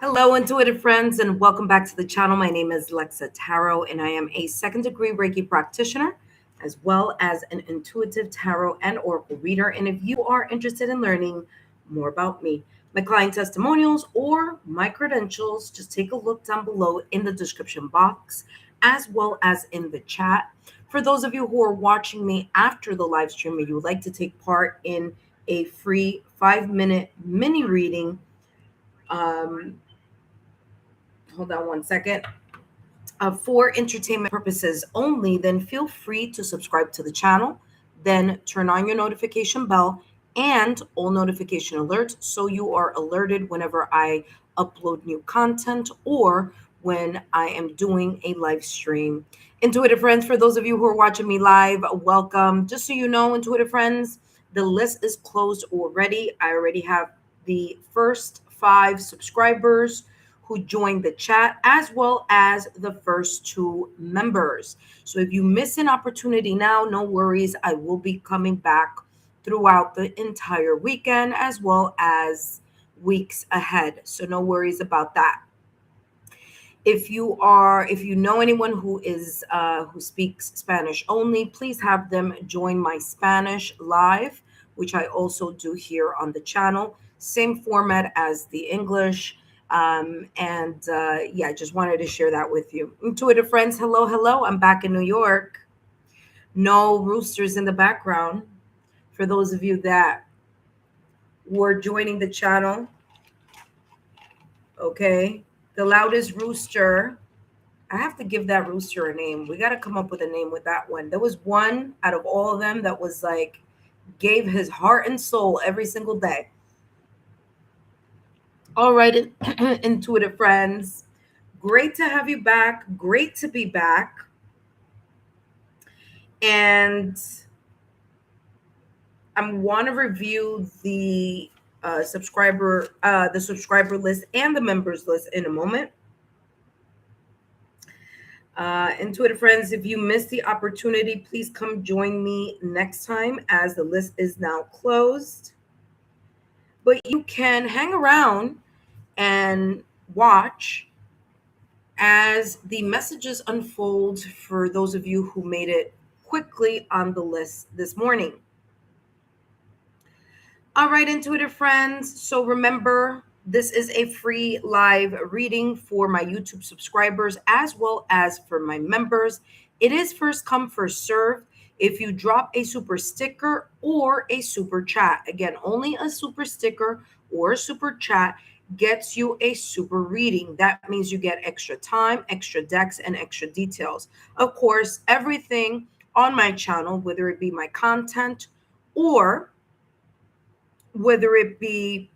Hello, intuitive friends, and welcome back to the channel. My name is Lexa Tarot, and I am a second-degree Reiki practitioner, as well as an intuitive tarot and oracle reader. And if you are interested in learning more about me, my client testimonials, or my credentials, just take a look down below in the description box, as well as in the chat. For those of you who are watching me after the live stream and you would like to take part in a free 5-minute mini reading, hold on one second, for entertainment purposes only, then feel free to subscribe to the channel, then turn on your notification bell and all notification alerts so you are alerted whenever I upload new content or when I am doing a live stream. Intuitive friends, for those of you who are watching me live, welcome. Just so you know, intuitive friends, the list is closed already. I already have the first 5 subscribers who joined the chat, as well as the first 2 members. So if you miss an opportunity now, no worries. I will be coming back throughout the entire weekend, as well as weeks ahead. So no worries about that. If you know anyone who speaks Spanish only, please have them join my Spanish live, which I also do here on the channel. Same format as the English. Yeah, just wanted to share that with you. Intuitive friends, hello. I'm back in New York. No roosters in the background. For those of you that were joining the channel, okay. The loudest rooster. I have to give that rooster a name. We got to come up with a name with that one. There was one out of all of them that was like, gave his heart and soul every single day. All right, intuitive friends. Great to have you back. Great to be back. And I want to review the subscriber list and the members list in a moment. Intuitive friends, if you missed the opportunity, please come join me next time as the list is now closed. But you can hang around and watch as the messages unfold for those of you who made it quickly on the list this morning. All right, intuitive friends. So remember, this is a free live reading for my YouTube subscribers as well as for my members. It is first come, first serve. If you drop a super sticker or a super chat, again, only a super sticker or a super chat gets you a super reading. That means you get extra time, extra decks, and extra details. Of course, everything on my channel, whether it be my content or whether it be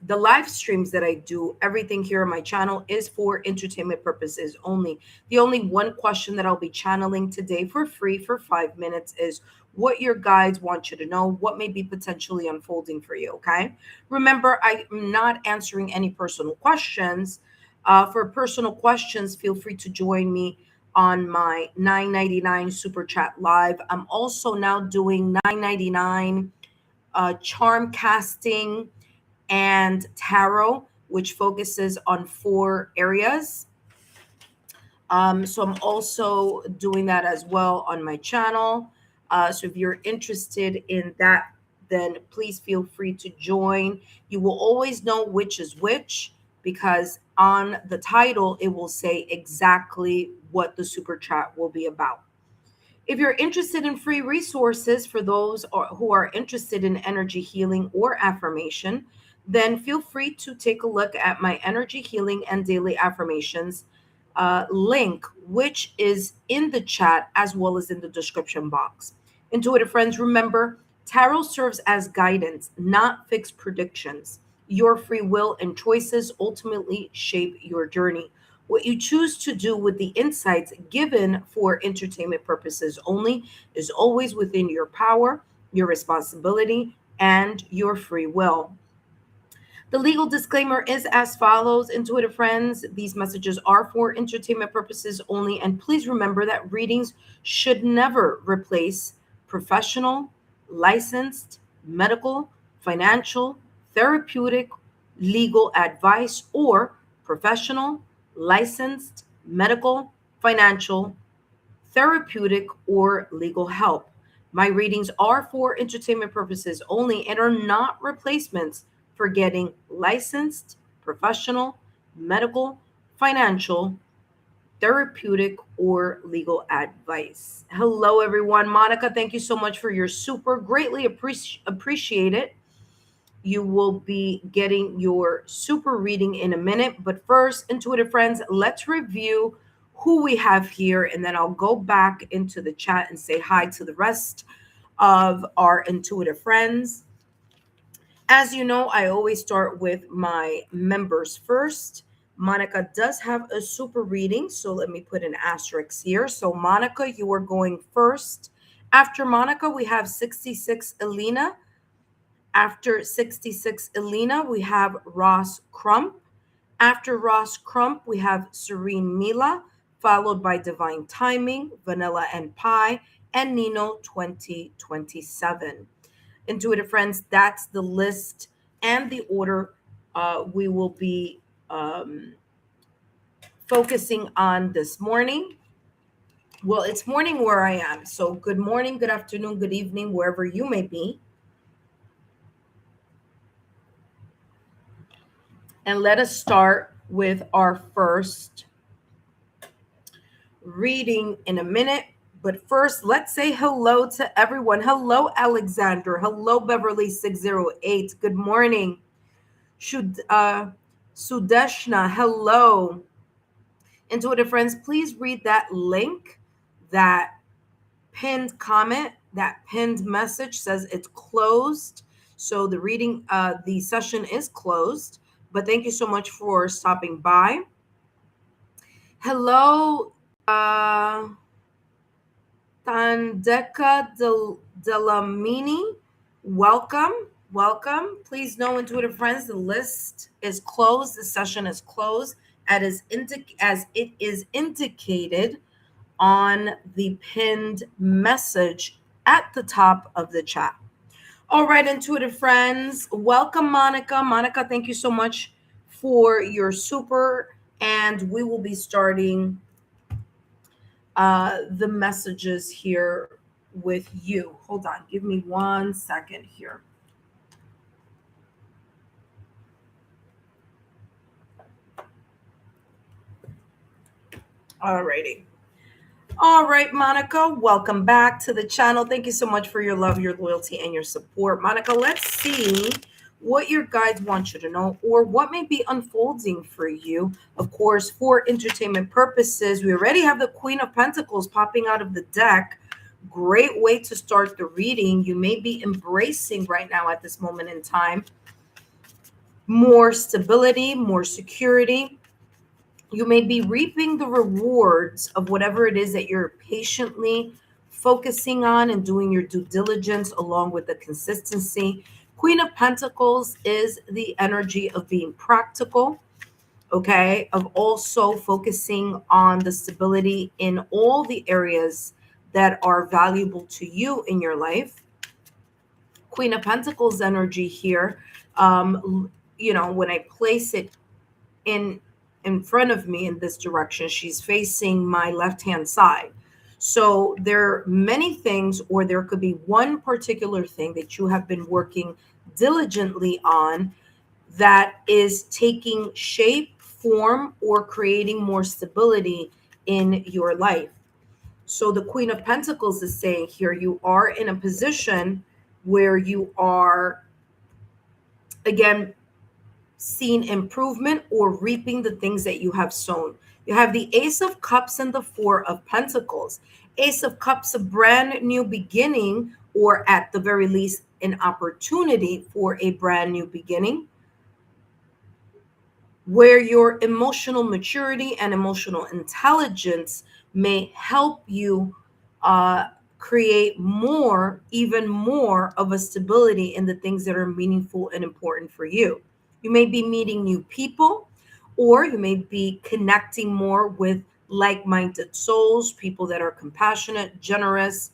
the live streams that I do, everything here on my channel is for entertainment purposes only. The only one question that I'll be channeling today for free for 5 minutes is what your guides want you to know, what may be potentially unfolding for you, okay? Remember, I am not answering any personal questions. For personal questions, feel free to join me on my $9.99 Super Chat Live. I'm also now doing $9.99 charm casting and tarot, which focuses on 4 areas. So I'm also doing that as well on my channel. So if you're interested in that, then please feel free to join. You will always know which is which because on the title, it will say exactly what the super chat will be about. If you're interested in free resources for those who are interested in energy healing or affirmation, then feel free to take a look at my energy healing and daily affirmations link, which is in the chat as well as in the description box. Intuitive friends, remember, tarot serves as guidance, not fixed predictions. Your free will and choices ultimately shape your journey. What you choose to do with the insights given for entertainment purposes only is always within your power, your responsibility, and your free will. The legal disclaimer is as follows, intuitive friends. These messages are for entertainment purposes only, and please remember that readings should never replace professional, licensed, medical, financial, therapeutic, legal advice, or professional, licensed, medical, financial, therapeutic, or legal help. My readings are for entertainment purposes only and are not replacements for getting licensed, professional, medical, financial, therapeutic, or legal advice. Hello, everyone. Monica, thank you so much for your super. Greatly appreciate it. You will be getting your super reading in a minute. But first, intuitive friends, let's review who we have here. And then I'll go back into the chat and say hi to the rest of our intuitive friends. As you know, I always start with my members first. Monica does have a super reading, so let me put an asterisk here. So, Monica, you are going first. After Monica, we have 66 Elena. After 66 Elena, we have Ross Crump. After Ross Crump, we have Serene Mila, followed by Divine Timing, Vanilla and Pie, and Nino 2027. Intuitive friends, that's the list and the order we will be focusing on this morning. Well, it's morning where I am. So, good morning, good afternoon, good evening, wherever you may be. And let us start with our first reading in a minute. But first, let's say hello to everyone. Hello, Alexander. Hello, Beverly608. Good morning. Sudeshna, hello. Intuitive friends, please read that link, that pinned comment, that pinned message says it's closed. So the reading, the session is closed. But thank you so much for stopping by. Hello, Tandeka Delamini. Welcome. Welcome. Please know, intuitive friends, the list is closed. The session is closed as it is indicated on the pinned message at the top of the chat. All right, intuitive friends, welcome, Monica. Monica, thank you so much for your super. And we will be starting the messages here with you. Hold on, give me 1 second here. All righty. All right, Monica, welcome back to the channel. Thank you so much for your love, your loyalty, and your support. Monica, let's see what your guides want you to know or what may be unfolding for you. Of course, for entertainment purposes, we already have the Queen of Pentacles popping out of the deck. Great way to start the reading. You may be embracing right now at this moment in time more stability, more security. You may be reaping the rewards of whatever it is that you're patiently focusing on and doing your due diligence along with the consistency. Queen of Pentacles is the energy of being practical, okay, of also focusing on the stability in all the areas that are valuable to you in your life. Queen of Pentacles energy here, when I place it in front of me in this direction, she's facing my left hand side. So there are many things, or there could be one particular thing that you have been working diligently on that is taking shape, form, or creating more stability in your life. So the Queen of Pentacles is saying here, you are in a position where you are, again, seen improvement or reaping the things that you have sown. You have the Ace of Cups and the Four of Pentacles. Ace of Cups, a brand new beginning, or at the very least, an opportunity for a brand new beginning, where your emotional maturity and emotional intelligence may help you create more, even more of a stability in the things that are meaningful and important for you. You may be meeting new people, or you may be connecting more with like-minded souls, people that are compassionate, generous,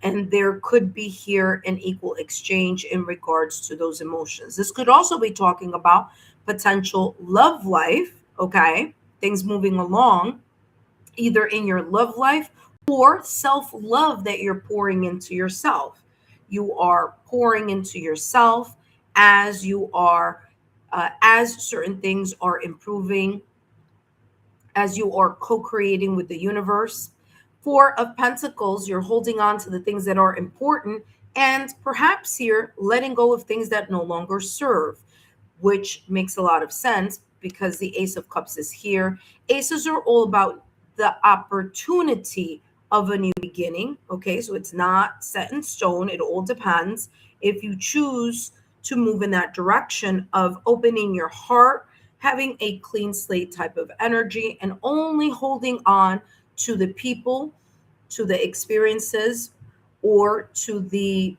And there could be here an equal exchange in regards to those emotions. This could also be talking about potential love life, okay? Things moving along, either in your love life or self love that you're pouring into yourself. You are pouring into yourself as you are, as certain things are improving, as you are co creating with the universe. Four of Pentacles, you're holding on to the things that are important and perhaps here letting go of things that no longer serve, which makes a lot of sense because the Ace of Cups is here. Aces are all about the opportunity of a new beginning. Okay, so it's not set in stone, it all depends. If you choose to move in that direction of opening your heart, having a clean slate type of energy, and only holding on to the people, to the experiences, or to the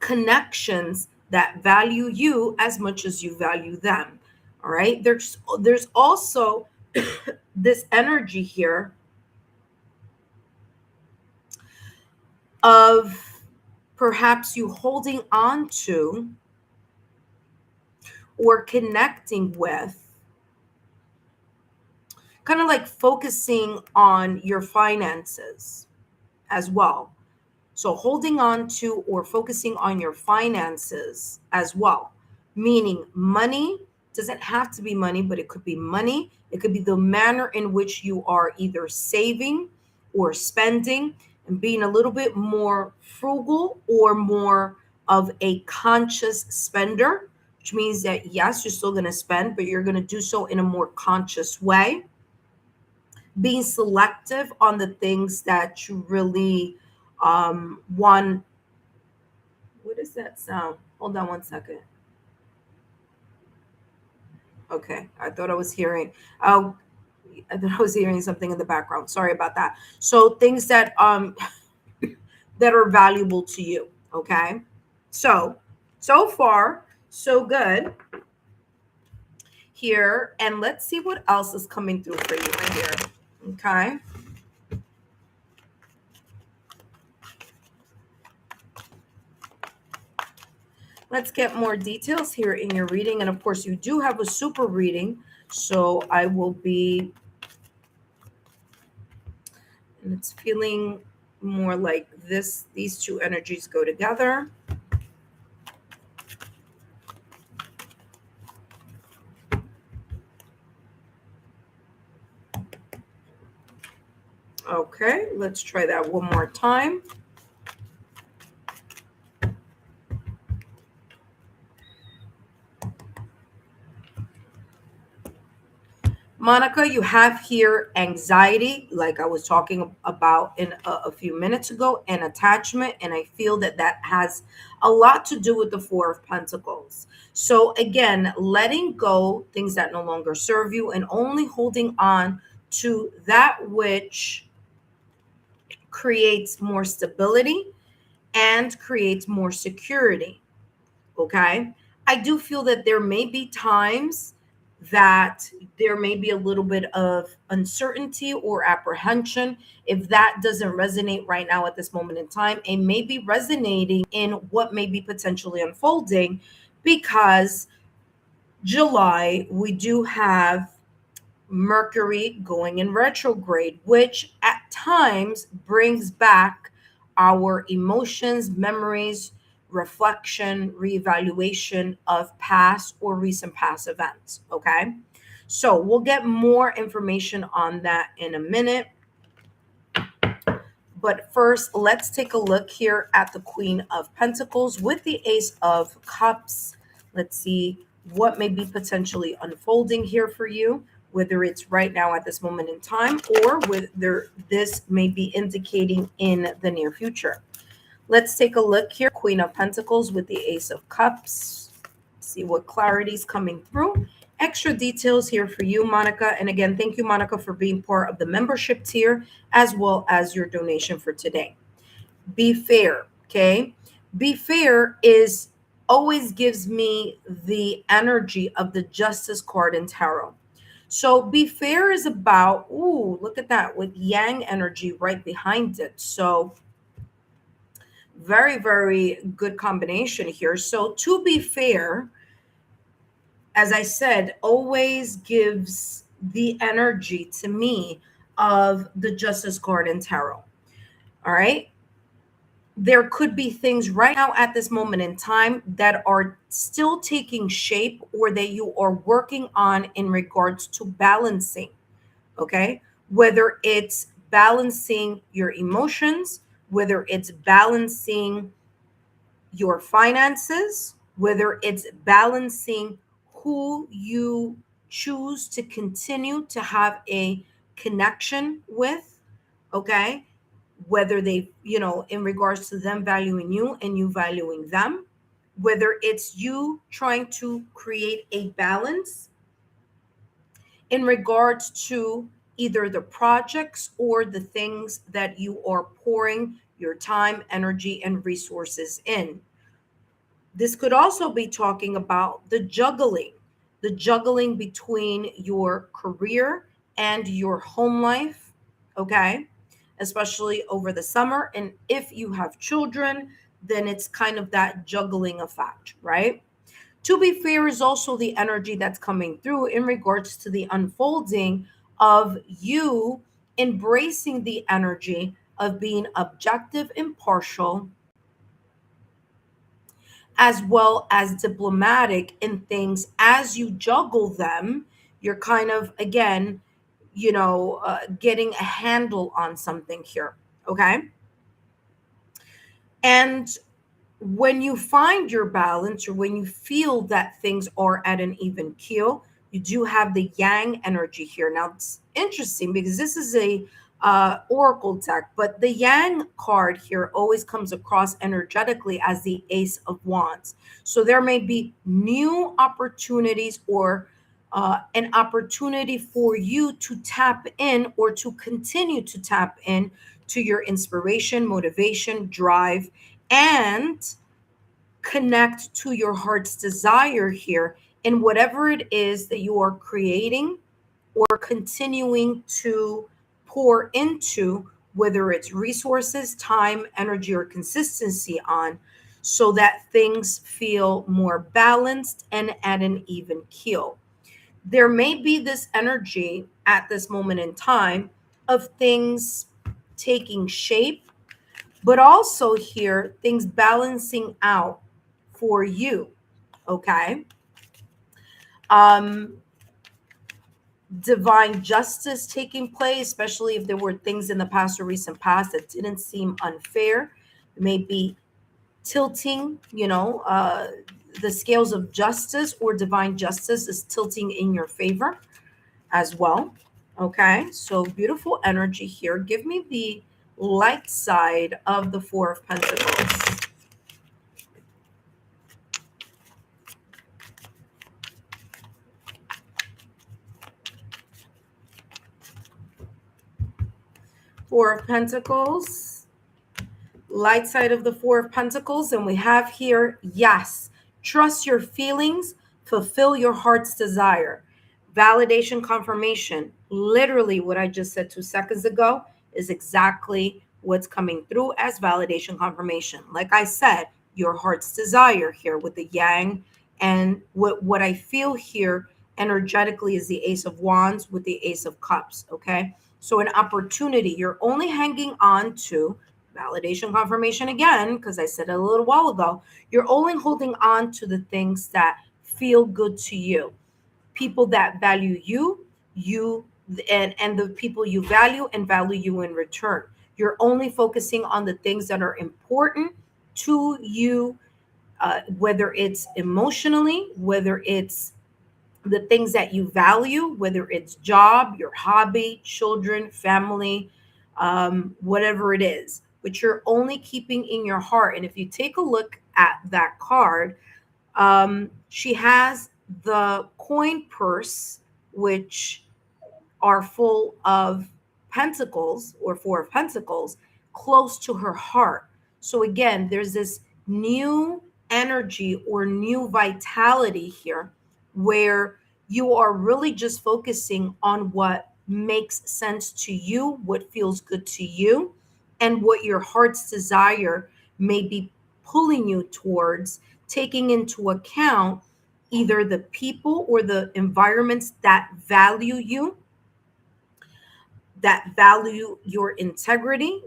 connections that value you as much as you value them. All right. There's also this energy here of perhaps you holding on to or connecting with, kind of like focusing on your finances as well. So holding on to or focusing on your finances as well, meaning money doesn't have to be money, but it could be money. It could be the manner in which you are either saving or spending and being a little bit more frugal or more of a conscious spender, which means that yes, you're still going to spend, but you're going to do so in a more conscious way, being selective on the things that you really want. What is that sound? Hold on one second. Okay, I thought I was hearing. Oh, I thought I was hearing something in the background. Sorry about that. So things that that are valuable to you. Okay, so far so good here, and let's see what else is coming through for you right here. Okay. Let's get more details here in your reading. And of course, you do have a super reading. So I will be, and it's feeling more like this. These two energies go together. Okay, let's try that one more time. Monica, you have here anxiety, like I was talking about in a few minutes ago, and attachment. And I feel that that has a lot to do with the Four of Pentacles. So, again, letting go things that no longer serve you and only holding on to that which creates more stability and creates more security. Okay. I do feel that there may be times that there may be a little bit of uncertainty or apprehension. If that doesn't resonate right now at this moment in time, it may be resonating in what may be potentially unfolding because July, we do have Mercury going in retrograde, which at times brings back our emotions, memories, reflection, reevaluation of past or recent past events. Okay. So we'll get more information on that in a minute. But first, let's take a look here at the Queen of Pentacles with the Ace of Cups. Let's see what may be potentially unfolding here for you, whether it's right now at this moment in time or whether this may be indicating in the near future. Let's take a look here. Queen of Pentacles with the Ace of Cups. See what clarity is coming through. Extra details here for you, Monica. And again, thank you, Monica, for being part of the membership tier as well as your donation for today. Be fair, okay? Be fair is always gives me the energy of the Justice card in tarot. So be fair is about, ooh, look at that with yang energy right behind it. So Very, very good combination here. So to be fair, as I said, always gives the energy to me of the Justice card in tarot. All right. There could be things right now at this moment in time that are still taking shape or that you are working on in regards to balancing. Okay. Whether it's balancing your emotions, whether it's balancing your finances, whether it's balancing who you choose to continue to have a connection with, okay? Whether they, in regards to them valuing you and you valuing them, whether it's you trying to create a balance in regards to either the projects or the things that you are pouring your time, energy, and resources in. This could also be talking about the juggling between your career and your home life, okay? Especially over the summer. And if you have children, then it's kind of that juggling effect, right? To be fair, is also the energy that's coming through in regards to the unfolding of you embracing the energy of being objective, impartial, as well as diplomatic in things. As you juggle them, you're kind of, again, getting a handle on something here. Okay. And when you find your balance, or when you feel that things are at an even keel, you do have the yang energy here. Now it's interesting because this is a oracle deck, but the yang card here always comes across energetically as the ace of wands. So there may be new opportunities, or an opportunity for you to tap in, or to continue to tap in to your inspiration, motivation, drive, and connect to your heart's desire here in whatever it is that you are creating or continuing to pour into, whether it's resources, time, energy, or consistency on, so that things feel more balanced and at an even keel. There may be this energy at this moment in time of things taking shape, but also here things balancing out for you. Okay. um Divine justice taking place, especially if there were things in the past or recent past that didn't seem unfair. Maybe tilting, the scales of justice, or divine justice is tilting in your favor as well. Okay, so beautiful energy here. Give me the light side of the Four of Pentacles. Four of Pentacles, light side of the Four of Pentacles, and we have here, yes, trust your feelings, fulfill your heart's desire. Validation, confirmation. Literally what I just said 2 seconds ago is exactly what's coming through as validation, confirmation. Like I said, your heart's desire here with the yang, and what I feel here energetically is the Ace of Wands with the Ace of Cups, okay? So an opportunity you're only hanging on to, validation, confirmation again, because I said it a little while ago, you're only holding on to the things that feel good to you. People that value you, and the people you value and value you in return. You're only focusing on the things that are important to you, whether it's emotionally, whether it's the things that you value, whether it's job, your hobby, children, family, whatever it is, but you're only keeping in your heart. And if you take a look at that card, she has the coin purse, which are full of pentacles, or Four of Pentacles, close to her heart. So again, there's this new energy or new vitality here, where you are really just focusing on what makes sense to you, what feels good to you, and what your heart's desire may be pulling you towards taking into account either the people or the environments that value you, that value your integrity,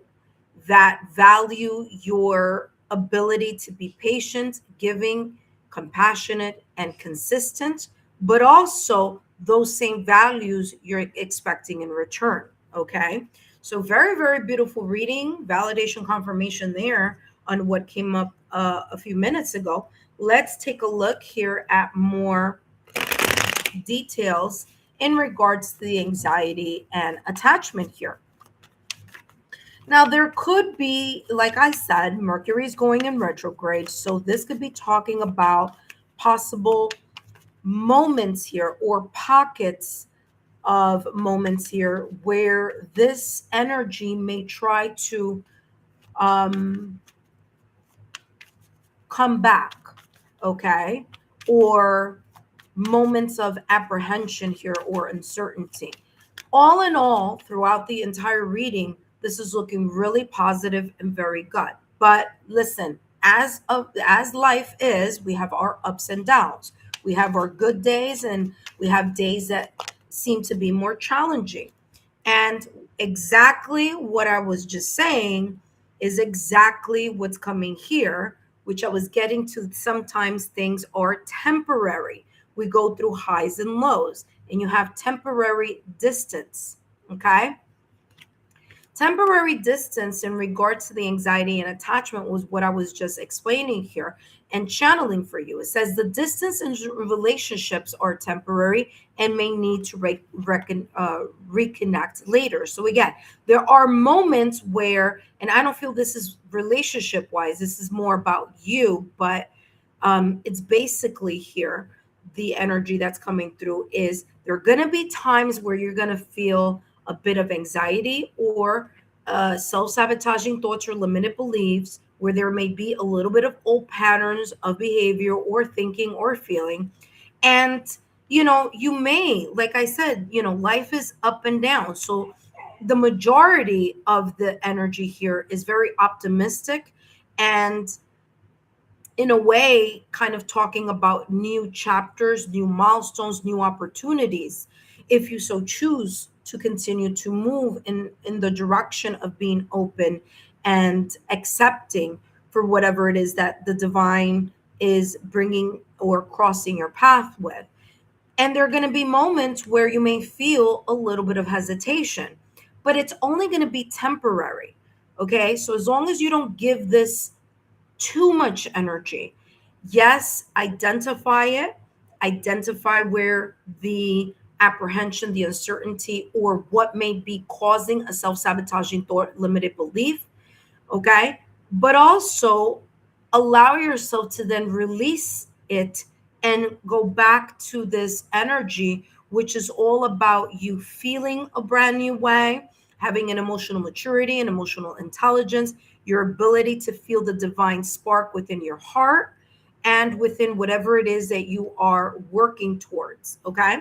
that value your ability to be patient, giving, compassionate, and consistent, but also those same values you're expecting in return. Okay. So, very, very beautiful reading, validation, confirmation there on what came up a few minutes ago. Let's take a look here at more details in regards to the anxiety and attachment here. Now, there could be, like I said, Mercury is going in retrograde. So this could be talking about possible moments here or pockets of moments here where this energy may try to um, come back, okay? Or moments of apprehension here or uncertainty. All in all, throughout the entire reading, this is looking really positive and very good. But listen, as life is, we have our ups and downs. We have our good days and we have days that seem to be more challenging. And exactly what I was just saying is exactly what's coming here, which I was getting to. Sometimes things are temporary. We go through highs and lows, and you have temporary distance. Okay. Temporary distance in regards to the anxiety and attachment was what I was just explaining here and channeling for you. It says the distance in relationships are temporary and may need to reconnect later. So, again, there are moments where, and I don't feel this is relationship wise, this is more about you, but it's basically here the energy that's coming through is there are going to be times where you're going to feel a bit of anxiety or self-sabotaging thoughts or limited beliefs where there may be a little bit of old patterns of behavior or thinking or feeling. And you may, like I said, life is up and down. So the majority of the energy here is very optimistic and in a way kind of talking about new chapters, new milestones, new opportunities, if you so choose to continue to move in the direction of being open and accepting for whatever it is that the divine is bringing or crossing your path with. And there are going to be moments where you may feel a little bit of hesitation, but it's only going to be temporary. Okay, so as long as you don't give this too much energy. Yes, identify where the apprehension, the uncertainty, or what may be causing a self sabotaging thought, limited belief. Okay. But also allow yourself to then release it and go back to this energy, which is all about you feeling a brand new way, having an emotional maturity and emotional intelligence, your ability to feel the divine spark within your heart and within whatever it is that you are working towards. Okay.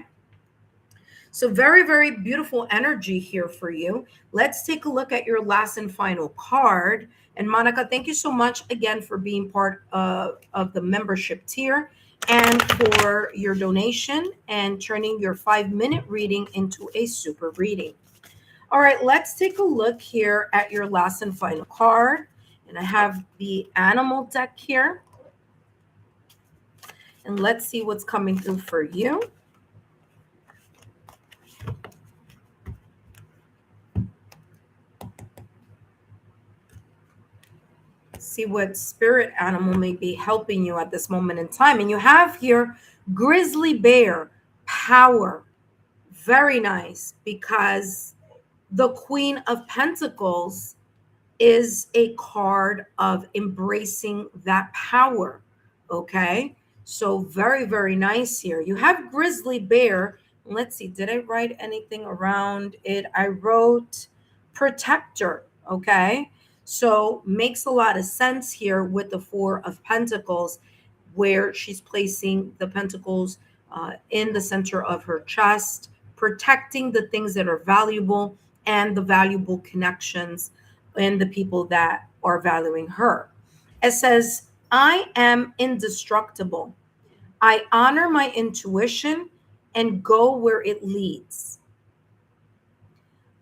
So, very, very beautiful energy here for you. Let's take a look at your last and final card. And Monica, thank you so much again for being part of the membership tier and for your donation and turning your 5-minute reading into a super reading. All right, let's take a look here at your last and final card. And I have the animal deck here. And let's see what's coming through for you. See what spirit animal may be helping you at this moment in time. And you have here grizzly bear, power. Very nice, because the Queen of Pentacles is a card of embracing that power. Okay. So very, very nice here. You have grizzly bear. Let's see. Did I write anything around it? I wrote protector. Okay. So makes a lot of sense here with the Four of Pentacles, where she's placing the pentacles in the center of her chest, protecting the things that are valuable and the valuable connections and the people that are valuing her. It says, I am indestructible. I honor my intuition and go where it leads.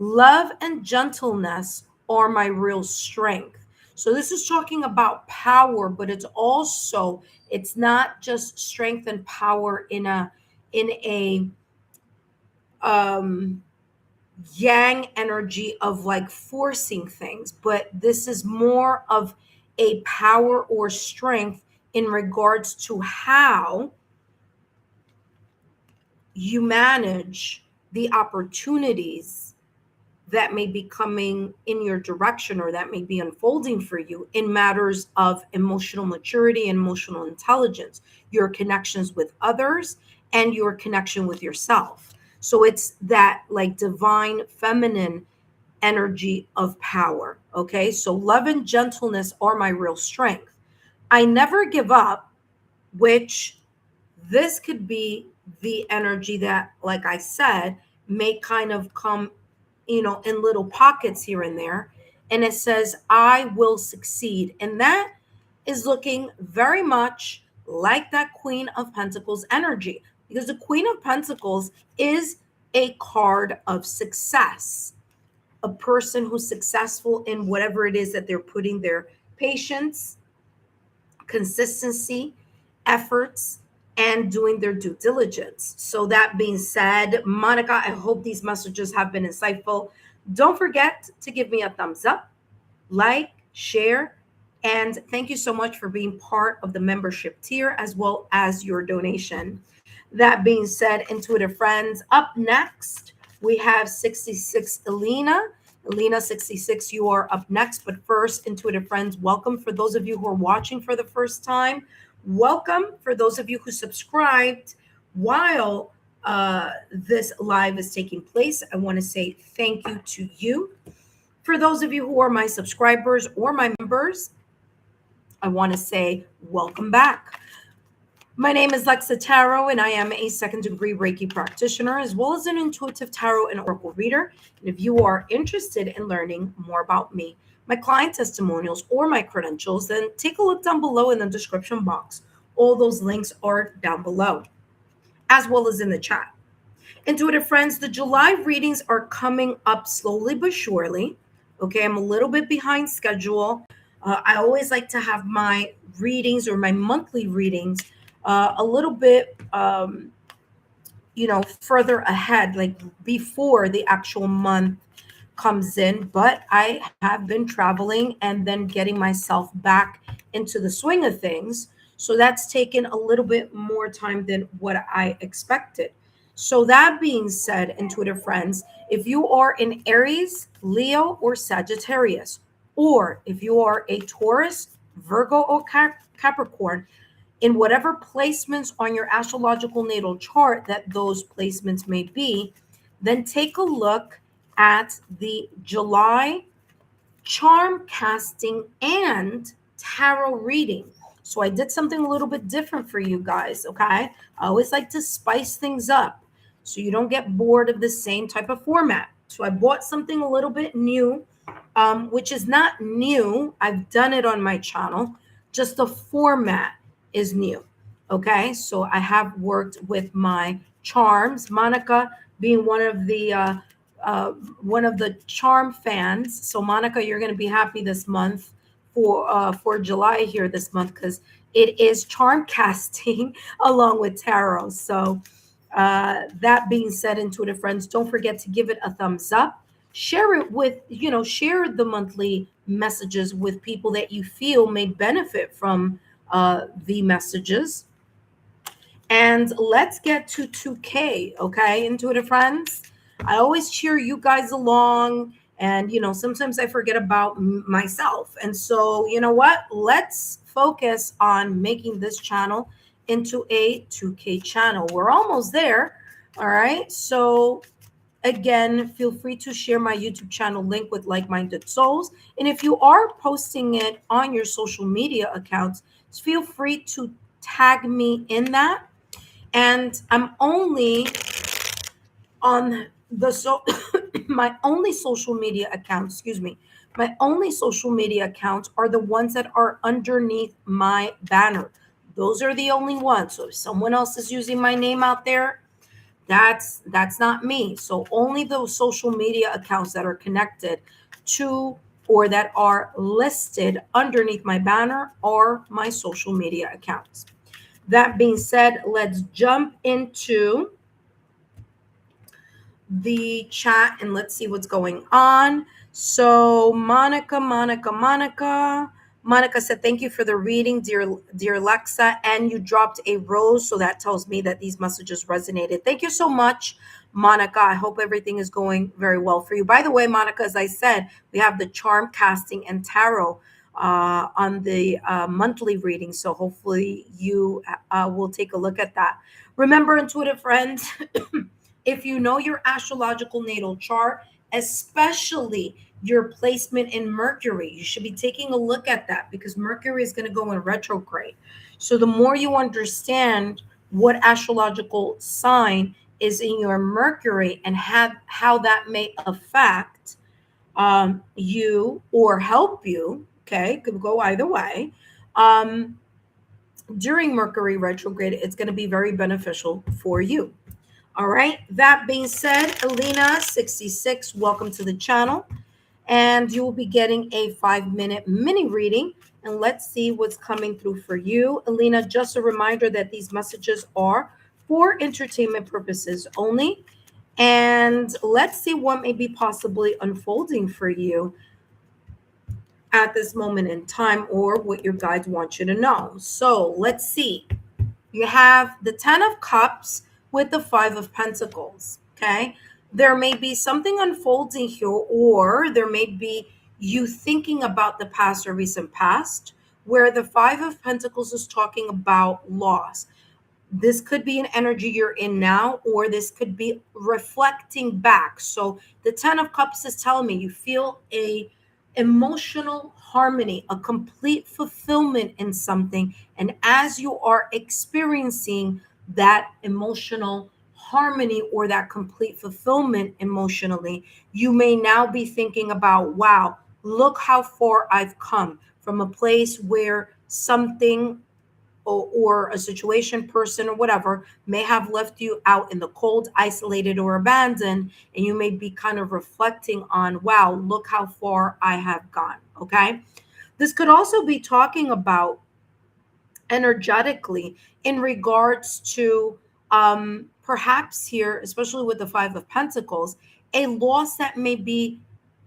Love and gentleness are my real strength. So this is talking about power, but it's not just strength and power in a um yang energy of like forcing things, but this is more of a power or strength in regards to how you manage the opportunities that may be coming in your direction or that may be unfolding for you in matters of emotional maturity and emotional intelligence, your connections with others, and your connection with yourself. So it's that like divine feminine energy of power. Okay. So love and gentleness are my real strength. I never give up, which this could be the energy that, like I said, may kind of come, in little pockets here and there. And it says, I will succeed. And that is looking very much like that Queen of Pentacles energy, because the Queen of Pentacles is a card of success, a person who's successful in whatever it is that they're putting their patience, consistency, efforts, and doing their due diligence. So that being said, Monica, I hope these messages have been insightful. Don't forget to give me a thumbs up, like, share, and thank you so much for being part of the membership tier as well as your donation. That being said, intuitive friends, up next, we have 66 Elena. Elena 66, you are up next. But first, intuitive friends, welcome. For those of you who are watching for the first time, welcome. For those of you who subscribed while this live is taking place, I want to say thank you to you. For those of you who are my subscribers or my members, I want to say welcome back. My name is Lexa Tarot, and I am a second-degree Reiki practitioner, as well as an intuitive tarot and oracle reader. And if you are interested in learning more about me, my client testimonials, or my credentials, then take a look down below in the description box. All those links are down below, as well as in the chat. Intuitive friends, the July readings are coming up slowly but surely. Okay, I'm a little bit behind schedule. I always like to have my readings or my monthly readings a little bit, further ahead, like before the actual month comes in. But I have been traveling and then getting myself back into the swing of things. So that's taken a little bit more time than what I expected. So that being said, intuitive friends, if you are in Aries, Leo, or Sagittarius, or if you are a Taurus, Virgo, or Capricorn, in whatever placements on your astrological natal chart that those placements may be, then take a look at the July charm casting and tarot reading. So I did something a little bit different for you guys, okay? I always like to spice things up so you don't get bored of the same type of format. So I bought something a little bit new, which is not new. I've done it on my channel, just the format is new. Okay, so I have worked with my charms, Monica being one of the charm fans. So Monica, you're going to be happy this month for July here this month, because it is charm casting along with tarot. So that being said, intuitive friends, don't forget to give it a thumbs up. Share it with, share the monthly messages with people that you feel may benefit from the messages. And let's get to 2K, okay, intuitive friends? I always cheer you guys along, and sometimes I forget about myself. And so, you know what? Let's focus on making this channel into a 2K channel. We're almost there. All right. So again, feel free to share my YouTube channel link with like-minded souls. And if you are posting it on your social media accounts, feel free to tag me in that. And I'm only on the my only social media account, My only social media accounts are the ones that are underneath my banner. Those are the only ones. So if someone else is using my name out there, that's not me. So only those social media accounts that are connected to or that are listed underneath my banner are my social media accounts. That being said, let's jump into the chat and let's see what's going on. So Monica said, thank you for the reading, dear Lexa. And you dropped a rose. So that tells me that these messages resonated. Thank you so much, Monica. I hope everything is going very well for you. By the way, Monica, as I said, we have the charm casting and tarot on the monthly reading. So hopefully you will take a look at that. Remember, intuitive friends, if you know your astrological natal chart, especially your placement in Mercury, you should be taking a look at that because Mercury is going to go in retrograde. So the more you understand what astrological sign is in your Mercury and have how that may affect you or help you, okay, could go either way. During Mercury retrograde, it's going to be very beneficial for you. All right. That being said, Alina66, welcome to the channel. And you will be getting a 5-minute mini reading. And let's see what's coming through for you. Alina, just a reminder that these messages are for entertainment purposes only. And let's see what may be possibly unfolding for you at this moment in time or what your guides want you to know. So let's see. You have the 10 of Cups with the 5 of Pentacles, okay? There may be something unfolding here, or there may be you thinking about the past or recent past, where the 5 of Pentacles is talking about loss. This could be an energy you're in now, or this could be reflecting back. So the 10 of Cups is telling me you feel a emotional harmony, a complete fulfillment in something. And as you are experiencing that emotional harmony or that complete fulfillment emotionally, you may now be thinking about, wow, look how far I've come from a place where something or a situation, person, or whatever may have left you out in the cold, isolated, or abandoned. And you may be kind of reflecting on, wow, look how far I have gone. Okay. This could also be talking about energetically in regards to perhaps here, especially with the 5 of Pentacles, a loss that may be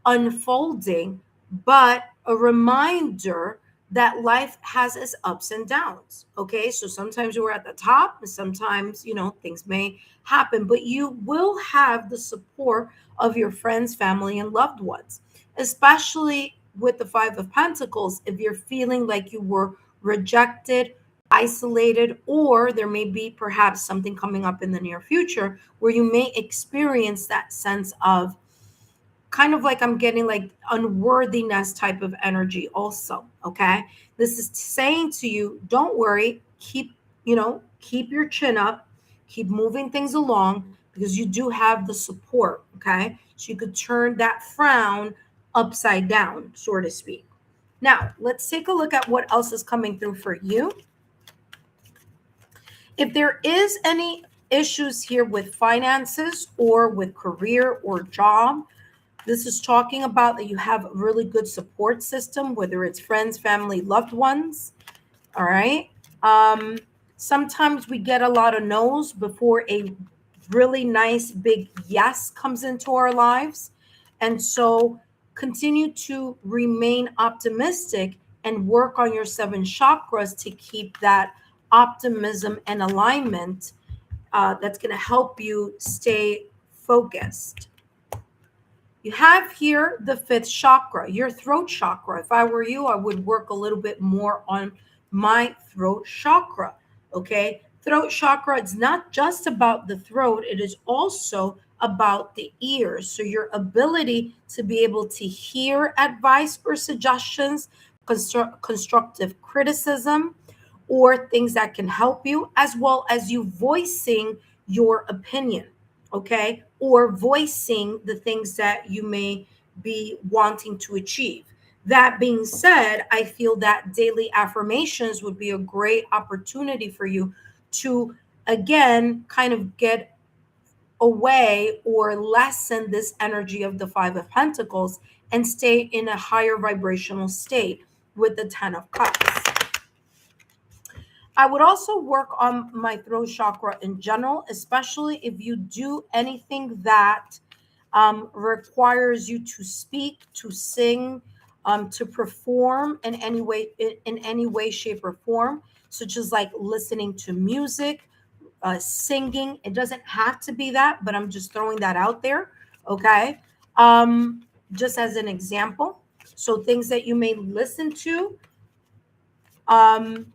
unfolding, but a reminder that life has its ups and downs. Okay, so sometimes you're at the top, and sometimes, things may happen, but you will have the support of your friends, family, and loved ones, especially with the 5 of Pentacles. If you're feeling like you were rejected, isolated, or there may be perhaps something coming up in the near future where you may experience that sense of kind of like I'm getting like unworthiness type of energy also. Okay. This is saying to you, don't worry, keep your chin up, keep moving things along because you do have the support. Okay. So you could turn that frown upside down, so to speak. Now, let's take a look at what else is coming through for you. If there is any issues here with finances or with career or job, this is talking about that you have a really good support system, whether it's friends, family, loved ones. All right. Sometimes we get a lot of no's before a really nice big yes comes into our lives. And so continue to remain optimistic and work on your 7 chakras to keep that optimism and alignment that's going to help you stay focused. You have here the 5th chakra, your throat chakra. If I were you, I would work a little bit more on my throat chakra. Okay. Throat chakra, it's not just about the throat, it is also about the ears. So your ability to be able to hear advice or suggestions, constructive criticism, or things that can help you, as well as you voicing your opinion. Okay. Or voicing the things that you may be wanting to achieve. That being said, I feel that daily affirmations would be a great opportunity for you to, again, kind of get away or lessen this energy of the Five of Pentacles and stay in a higher vibrational state with the Ten of Cups. I would also work on my throat chakra in general, especially if you do anything that requires you to speak, to sing, to perform in any way, shape, or form, such as like listening to music, singing. It doesn't have to be that, but I'm just throwing that out there. Okay. Just as an example. So things that you may listen to, um,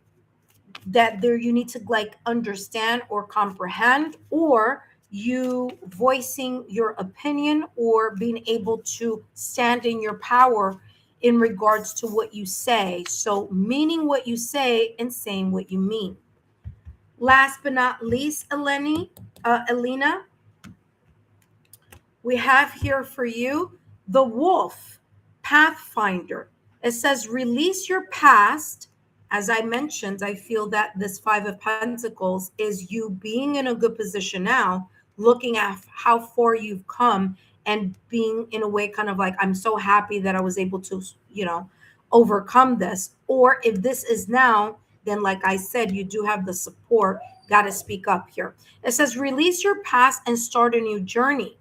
that there you need to like understand or comprehend, or you voicing your opinion or being able to stand in your power in regards to what you say. So meaning what you say and saying what you mean. Last but not least, Elena, we have here for you the Wolf Pathfinder. It says, release your past. As I mentioned, I feel that this Five of Pentacles is you being in a good position now, looking at how far you've come and being in a way kind of like, I'm so happy that I was able to, overcome this. Or if this is now, then like I said, you do have the support. Got to speak up here. It says, release your past and start a new journey.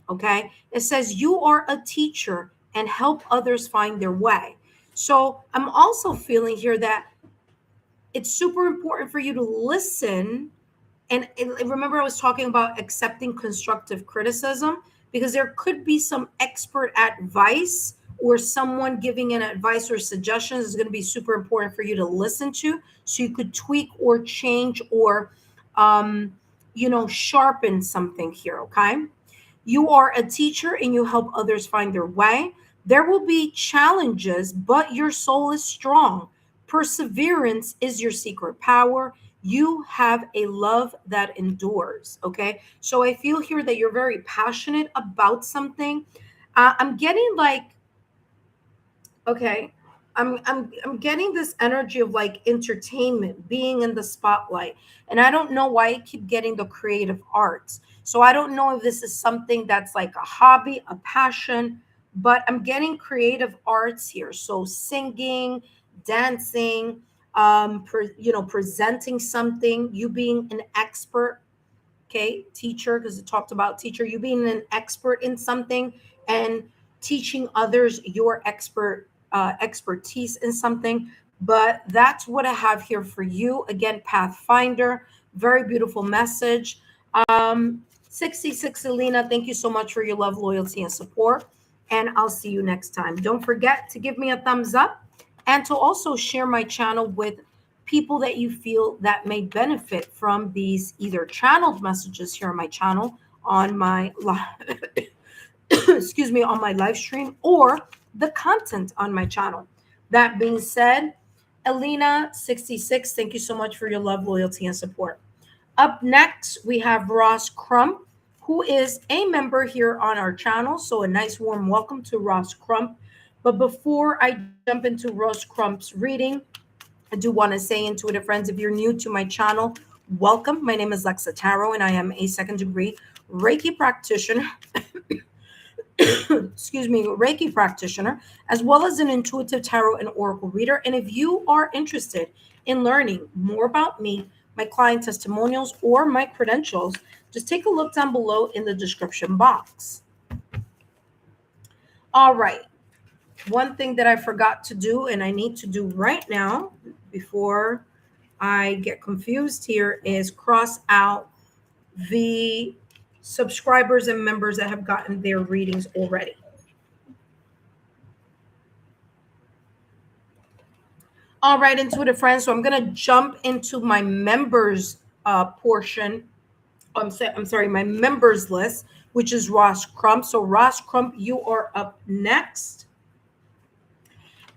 Okay. It says you are a teacher and help others find their way. So I'm also feeling here that it's super important for you to listen. And remember, I was talking about accepting constructive criticism, because there could be some expert advice or someone giving an advice or suggestions is going to be super important for you to listen to, so you could tweak or change or, sharpen something here. Okay. You are a teacher and you help others find their way. There will be challenges, but your soul is strong. Perseverance is your secret power. You have a love that endures. Okay. So I feel here that you're very passionate about something. I'm getting like, okay, I'm getting this energy of like entertainment, being in the spotlight. And I don't know why I keep getting the creative arts. So I don't know if this is something that's like a hobby, a passion, but I'm getting creative arts here. So singing, dancing, presenting something, you being an expert, okay, teacher, because it talked about teacher, you being an expert in something and teaching others your expertise in something. But that's what I have here for you. Again, Pathfinder, very beautiful message. 66 Selena, thank you so much for your love, loyalty, and support. And I'll see you next time. Don't forget to give me a thumbs up and to also share my channel with people that you feel that may benefit from these either channeled messages here on my channel, on my excuse me, on my live stream, or the content on my channel. That being said, Elena 66, thank you so much for your love, loyalty, and support. Up next, we have Ross Crump, who is a member here on our channel. So a nice warm welcome to Ross Crump. But before I jump into Ross Crump's reading, I do want to say, intuitive friends, if you're new to my channel, welcome. My name is Lexa Tarot, and I am a second degree Reiki practitioner. Excuse me, Reiki practitioner, as well as an intuitive tarot and oracle reader. And if you are interested in learning more about me, my client testimonials, or my credentials, just take a look down below in the description box. All right. One thing that I forgot to do and I need to do right now before I get confused here is cross out the subscribers and members that have gotten their readings already. All right, intuitive friends. So I'm going to jump into my members portion. I'm sorry, my members list, which is Ross Crump. So Ross Crump, you are up next.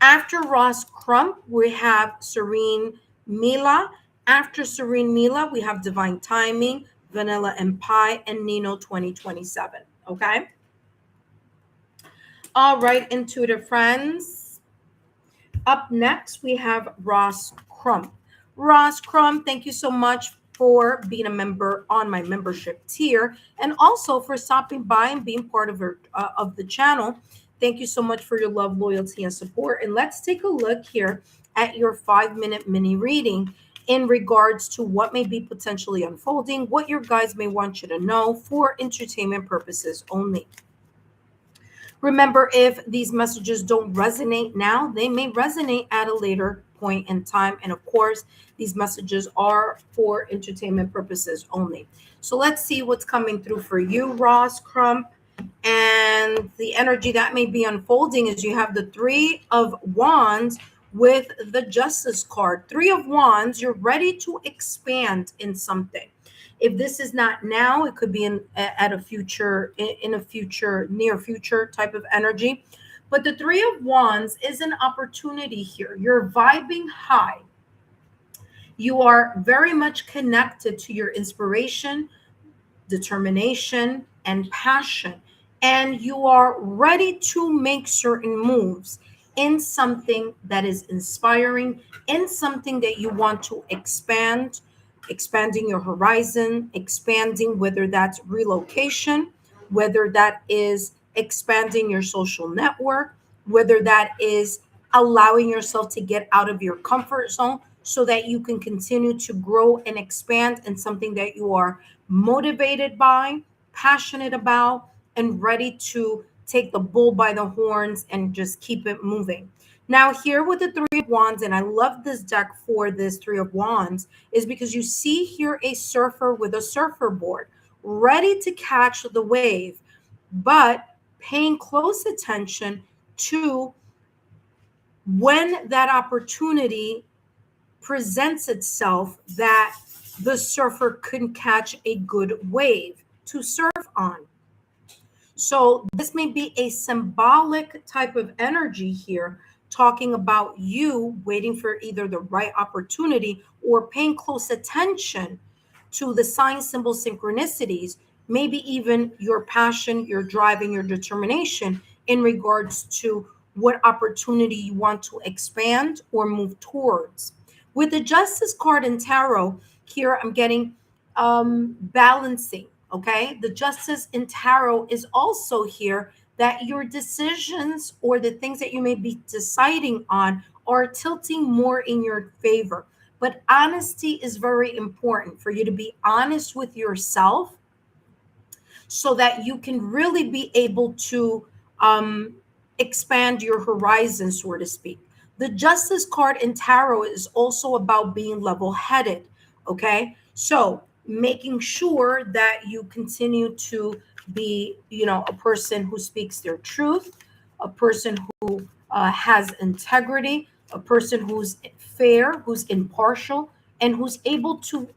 After Ross Crump, we have Serene Mila. After Serene Mila, we have Divine Timing, Vanilla and Pie, and Nino 2027. Okay. All right, intuitive friends. Up next, we have Ross Crump. Ross Crump, thank you so much for being a member on my membership tier and also for stopping by and being part of the channel. Thank you so much for your love, loyalty, and support. And let's take a look here at your 5-minute mini reading in regards to what may be potentially unfolding, what your guides may want you to know for entertainment purposes only. Remember, if these messages don't resonate now, they may resonate at a later point in time. And of course, these messages are for entertainment purposes only. So let's see what's coming through for you, Ross Crump. And the energy that may be unfolding is you have the Three of Wands with the Justice card. Three of Wands, you're ready to expand in something. If this is not now, it could be in a future, in a future, near future type of energy. But the Three of Wands is an opportunity here. You're vibing high. You are very much connected to your inspiration, determination, and passion. And you are ready to make certain moves in something that is inspiring, in something that you want to expand, expanding your horizon, expanding, whether that's relocation, whether that is expanding your social network, whether that is allowing yourself to get out of your comfort zone so that you can continue to grow and expand in something that you are motivated by, passionate about, and ready to take the bull by the horns and just keep it moving. Now, here with the Three of Wands, and I love this deck for this Three of Wands, is because you see here a surfer with a surfer board ready to catch the wave, but paying close attention to when that opportunity presents itself that the surfer can catch a good wave to surf on. So this may be a symbolic type of energy here, talking about you waiting for either the right opportunity or paying close attention to the sign, symbol, synchronicities, maybe even your passion, your drive, and your determination in regards to what opportunity you want to expand or move towards. With the Justice card in Tarot, here I'm getting balancing. Okay, the Justice in Tarot is also here that your decisions or the things that you may be deciding on are tilting more in your favor. But honesty is very important for you to be honest with yourself so that you can really be able to expand your horizon, so to speak. The Justice card in Tarot is also about being level headed. Okay, so making sure that you continue to be, a person who speaks their truth, a person who has integrity, a person who's fair, who's impartial, and who's able to,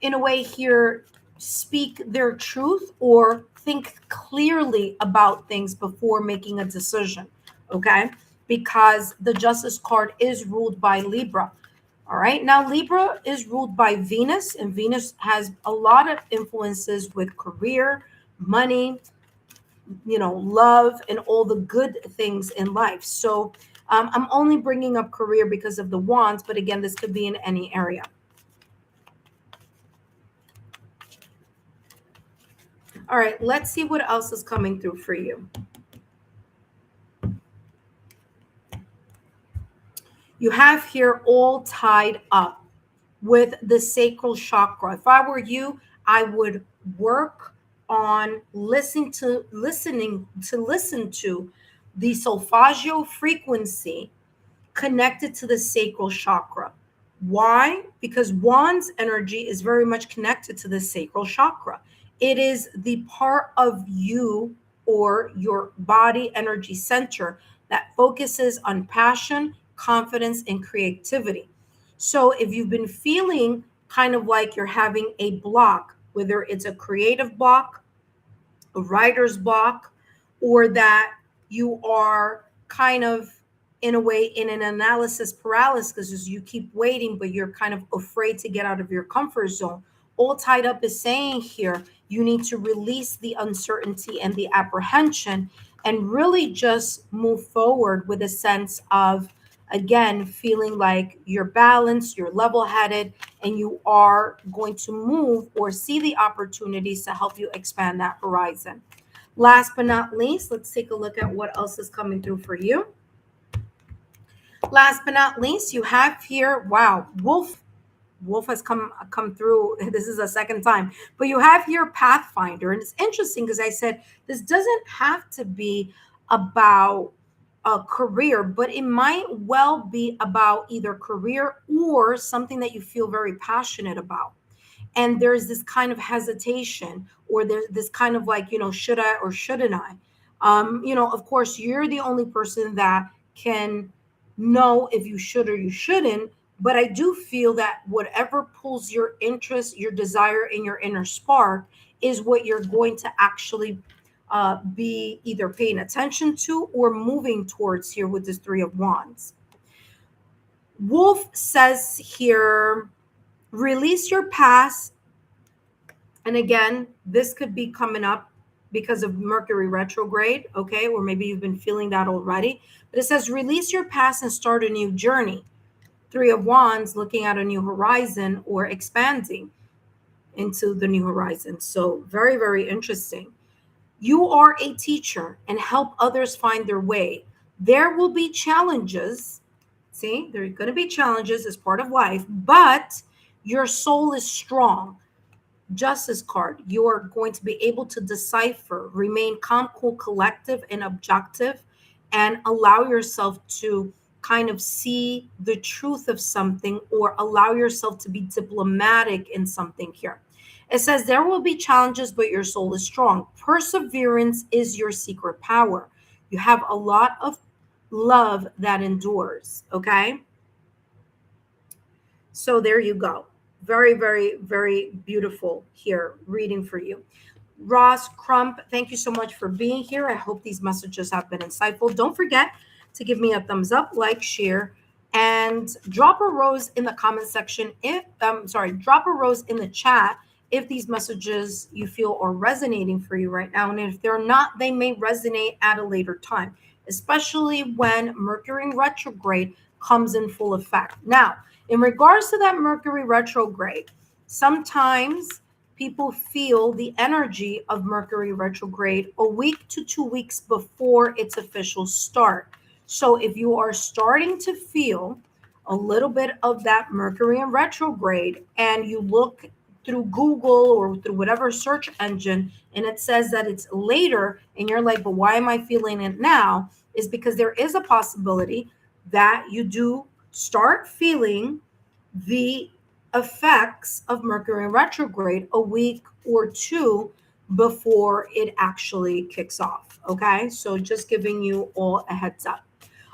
in a way, here speak their truth or think clearly about things before making a decision. Okay, because the Justice card is ruled by Libra. All right. Now, Libra is ruled by Venus, and Venus has a lot of influences with career, money, love, and all the good things in life. So I'm only bringing up career because of the wands, but again, this could be in any area. All right. Let's see what else is coming through for you. You have here all tied up with the sacral chakra. If I were you, I would work on listen to the solfeggio frequency connected to the sacral chakra. Why? Because Wands energy is very much connected to the sacral chakra. It is the part of you or your body energy center that focuses on passion, confidence, and creativity. So if you've been feeling kind of like you're having a block, whether it's a creative block, a writer's block, or that you are kind of in a way in an analysis paralysis because you keep waiting, but you're kind of afraid to get out of your comfort zone. All tied up is saying here, you need to release the uncertainty and the apprehension and really just move forward with a sense of, again, feeling like you're balanced, you're level headed, and you are going to move or see the opportunities to help you expand that horizon. Last but not least, let's take a look at what else is coming through for you. Last but not least, you have here, wow, Wolf has come through. This is a second time, but you have here Pathfinder, and it's interesting because I said this doesn't have to be about a career, but it might well be about either career or something that you feel very passionate about. And there's this kind of hesitation, or there's this kind of like, should I or shouldn't I? Of course, you're the only person that can know if you should or you shouldn't. But I do feel that whatever pulls your interest, your desire, and your inner spark is what you're going to actually be either paying attention to or moving towards here with this Three of Wands. Wolf says here, release your past. And again, this could be coming up because of Mercury retrograde, okay? Or maybe you've been feeling that already. But it says, release your past and start a new journey. Three of Wands, looking at a new horizon or expanding into the new horizon. So very, very interesting. You are a teacher and help others find their way. There will be challenges. See, there are going to be challenges as part of life, but your soul is strong. Justice card, you are going to be able to decipher, remain calm, cool, collective, and objective, and allow yourself to kind of see the truth of something, or allow yourself to be diplomatic in something here. It says there will be challenges, but your soul is strong. Perseverance is your secret power. You have a lot of love that endures, okay? So there you go. Very, very, very beautiful here reading for you. Ross Crump, thank you so much for being here. I hope these messages have been insightful. Don't forget to give me a thumbs up, like, share, and drop a rose in the comment section. Drop a rose in the chat if these messages you feel are resonating for you right now. And if they're not, they may resonate at a later time, especially when Mercury retrograde comes in full effect. Now, in regards to that Mercury retrograde, sometimes people feel the energy of Mercury retrograde a week to 2 weeks before its official start. So if you are starting to feel a little bit of that Mercury in retrograde, and you look through Google or through whatever search engine, and it says that it's later, and you're like, but why am I feeling it now? Is because there is a possibility that you do start feeling the effects of Mercury in retrograde a week or two before it actually kicks off. Okay, so just giving you all a heads up.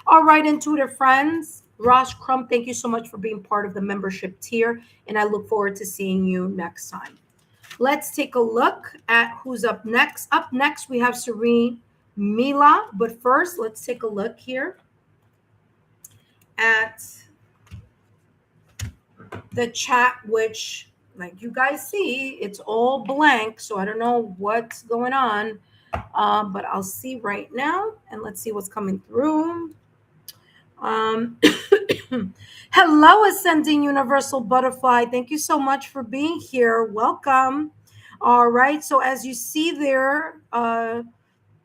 All right, intuitive friends, Ross Crump, thank you so much for being part of the membership tier, and I look forward to seeing you next time. Let's take a look at who's up next. Up next, we have Serene Mila, but first, let's take a look here at the chat, which, like you guys see, it's all blank, so I don't know what's going on, but I'll see right now, and let's see what's coming through. Hello, Ascending Universal Butterfly. Thank you so much for being here. Welcome. All right, so as you see there,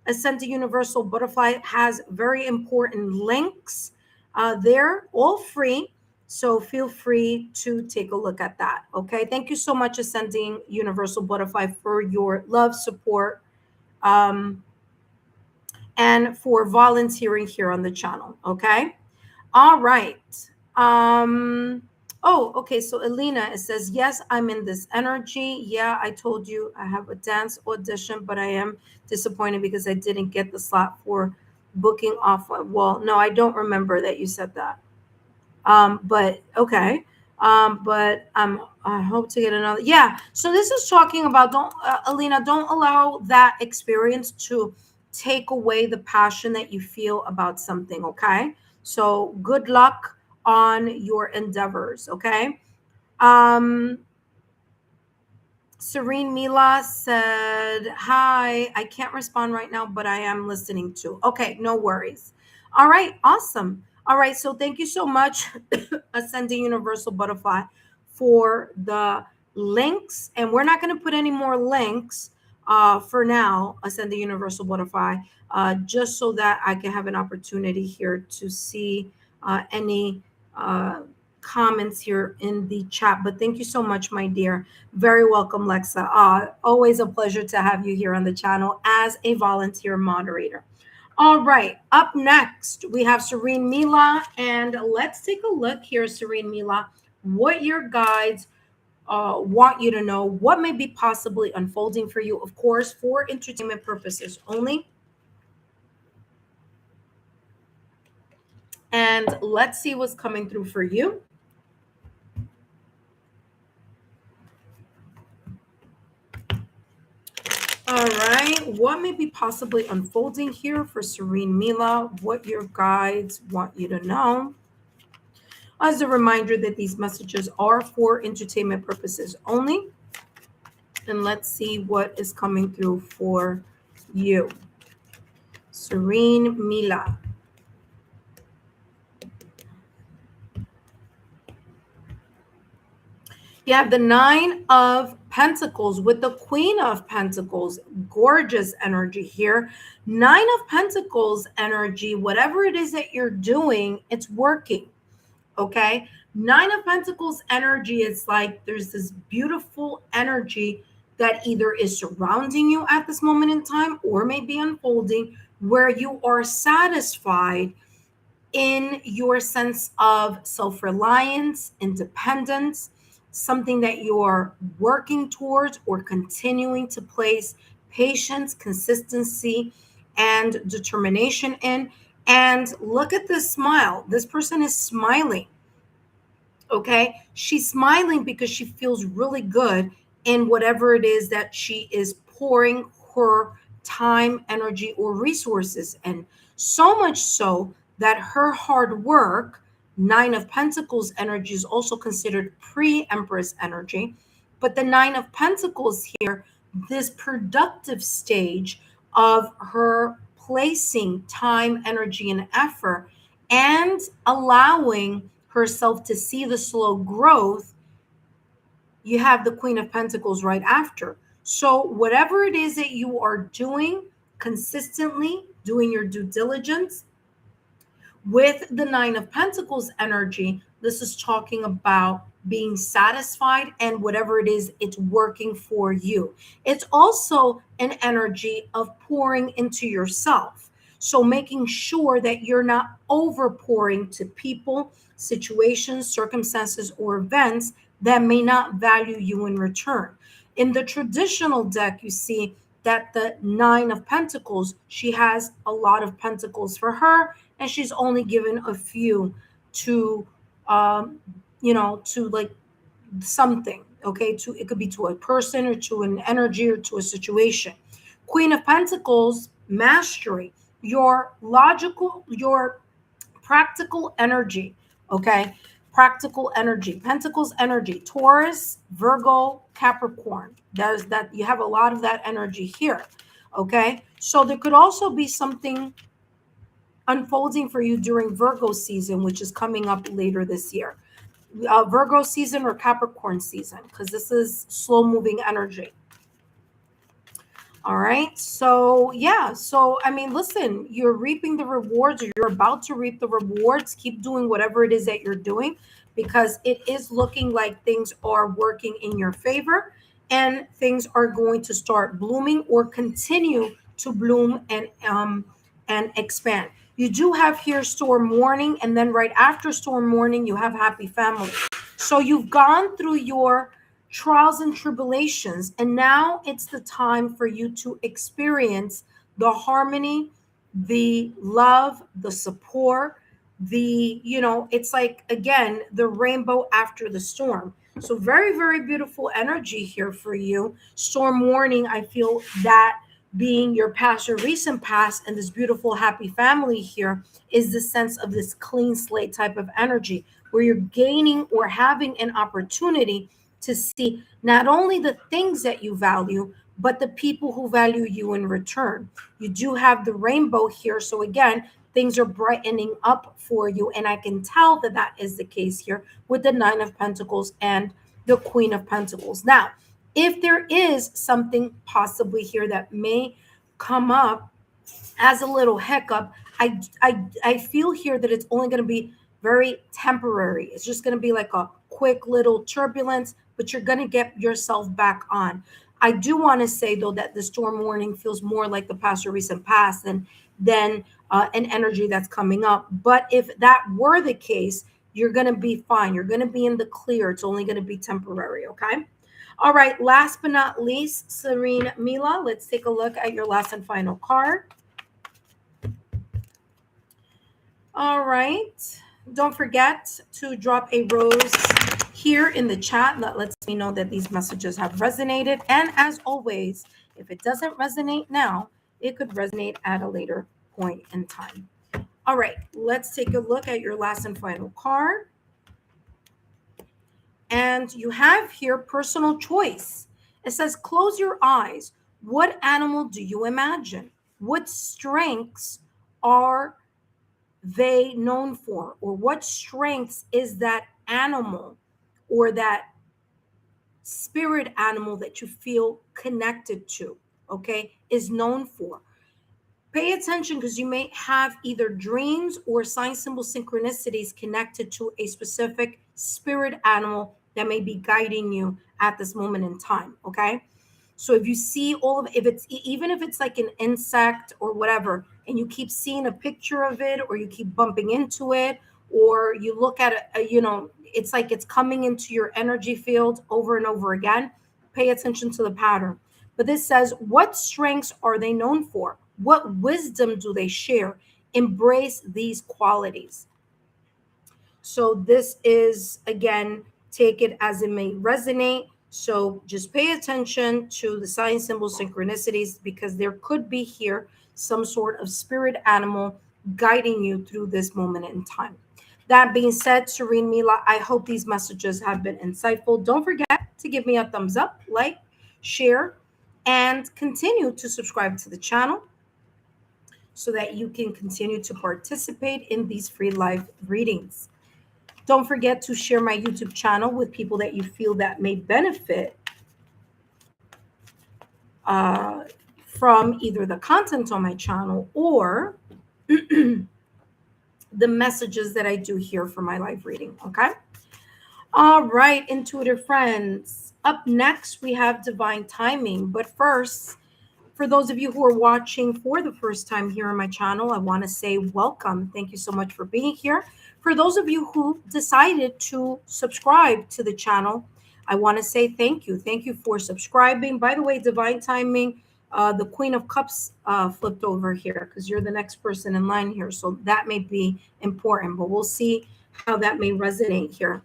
Ascending Universal Butterfly has very important links. They're all free, so feel free to take a look at that. Okay, thank you so much, Ascending Universal Butterfly, for your love, support, and for volunteering here on the channel. Okay, all right. Oh, okay. So Elena, it says, yes, I'm in this energy. Yeah, I told you I have a dance audition, but I am disappointed because I didn't get the slot for booking off. Well, no, I don't remember that you said that. But okay. But I hope to get another. Yeah. So this is talking about, don't, Alina, don't allow that experience to take away the passion that you feel about something. Okay. So good luck on your endeavors. Okay. Um, Serene Mila said, hi, I can't respond right now, but I am listening too. Okay, no worries. All right, awesome. All right, so thank you so much, Ascending Universal Butterfly, for the links. And we're not going to put any more links for now, Ascending Universal Butterfly, just so that I can have an opportunity here to see any comments here in the chat. But thank you so much, my dear. Very welcome, Lexa. Always a pleasure to have you here on the channel as a volunteer moderator. All right, up next, we have Serene Mila. And let's take a look here, Serene Mila, what your guides want you to know, what may be possibly unfolding for you, of course, for entertainment purposes only. And let's see what's coming through for you. All right, what may be possibly unfolding here for Serene Mila, what your guides want you to know. As a reminder that these messages are for entertainment purposes only. And let's see what is coming through for you. Serene Mila. You have the Nine of Pentacles with the Queen of Pentacles. Gorgeous energy here. Nine of Pentacles energy, whatever it is that you're doing, it's working. Okay. Nine of Pentacles energy, it's like there's this beautiful energy that either is surrounding you at this moment in time or may be unfolding where you are satisfied in your sense of self-reliance, independence, something that you're working towards or continuing to place patience, consistency, and determination in. And look at this smile. This person is smiling. Okay. She's smiling because she feels really good in whatever it is that she is pouring her time, energy, or resources in. So much so that her hard work, Nine of Pentacles energy, is also considered pre-Empress energy. But the Nine of Pentacles here, this productive stage of her placing time, energy, and effort and allowing herself to see the slow growth, you have the Queen of Pentacles right after. So whatever it is that you are doing consistently, doing your due diligence with the Nine of Pentacles energy, this is talking about being satisfied and whatever it is, it's working for you. It's also an energy of pouring into yourself. So making sure that you're not over pouring to people, situations, circumstances, or events that may not value you in return. In the traditional deck, you see that the Nine of Pentacles, she has a lot of pentacles for her, and she's only given a few to, to like something. Okay, to it could be to a person or to an energy or to a situation. Queen of Pentacles, mastery, your logical, your practical energy. Okay, practical energy, Pentacles energy, Taurus, Virgo, Capricorn. There's that, you have a lot of that energy here. Okay, so there could also be something unfolding for you during Virgo season, which is coming up later this year. Virgo season or Capricorn season, because this is slow moving energy. All right. So, yeah. So, I mean, listen, you're reaping the rewards, or you're about to reap the rewards. Keep doing whatever it is that you're doing, because it is looking like things are working in your favor and things are going to start blooming or continue to bloom and expand. You do have here storm warning, and then right after storm warning, you have happy family. So you've gone through your trials and tribulations, and now it's the time for you to experience the harmony, the love, the support, it's like, again, the rainbow after the storm. So very, very beautiful energy here for you. Storm warning, I feel that being your past or recent past, and this beautiful happy family here is the sense of this clean slate type of energy where you're gaining or having an opportunity to see not only the things that you value, but the people who value you in return. You do have the rainbow here. So again, things are brightening up for you. And I can tell that that is the case here with the Nine of Pentacles and the Queen of Pentacles. Now, if there is something possibly here that may come up as a little hiccup, I feel here that it's only going to be very temporary. It's just going to be like a quick little turbulence, but you're going to get yourself back on. I do want to say though that the storm warning feels more like the past or recent past than an energy that's coming up. But if that were the case, you're going to be fine. You're going to be in the clear. It's only going to be temporary. Okay. All right. Last but not least, Serene Mila, let's take a look at your last and final card. All right. Don't forget to drop a rose here in the chat. That lets me know that these messages have resonated. And as always, if it doesn't resonate now, it could resonate at a later point in time. All right. Let's take a look at your last and final card. And you have here personal choice. It says, close your eyes. What animal do you imagine? What strengths are they known for? Or what strengths is that animal or that spirit animal that you feel connected to, okay, is known for? Pay attention because you may have either dreams or sign symbol synchronicities connected to a specific spirit animal that may be guiding you at this moment in time, okay? So if you see all of, if it's even if it's like an insect or whatever, and you keep seeing a picture of it, or you keep bumping into it, or you look at it, it's like it's coming into your energy field over and over again, pay attention to the pattern. But this says, what strengths are they known for? What wisdom do they share? Embrace these qualities. So this is, again, take it as it may resonate. So just pay attention to the sign symbol synchronicities, because there could be here some sort of spirit animal guiding you through this moment in time. That being said, Serene Mila, I hope these messages have been insightful. Don't forget to give me a thumbs up, like, share, and continue to subscribe to the channel so that you can continue to participate in these free live readings. Don't forget to share my YouTube channel with people that you feel that may benefit from either the content on my channel or the messages that I do here for my live reading, okay? All right, intuitive friends. Up next, we have divine timing. But first, for those of you who are watching for the first time here on my channel, I want to say welcome. Thank you so much for being here. For those of you who decided to subscribe to the channel, I want to say thank you. Thank you for subscribing. By the way, divine timing, the Queen of Cups flipped over here because you're the next person in line here. So that may be important, but we'll see how that may resonate here.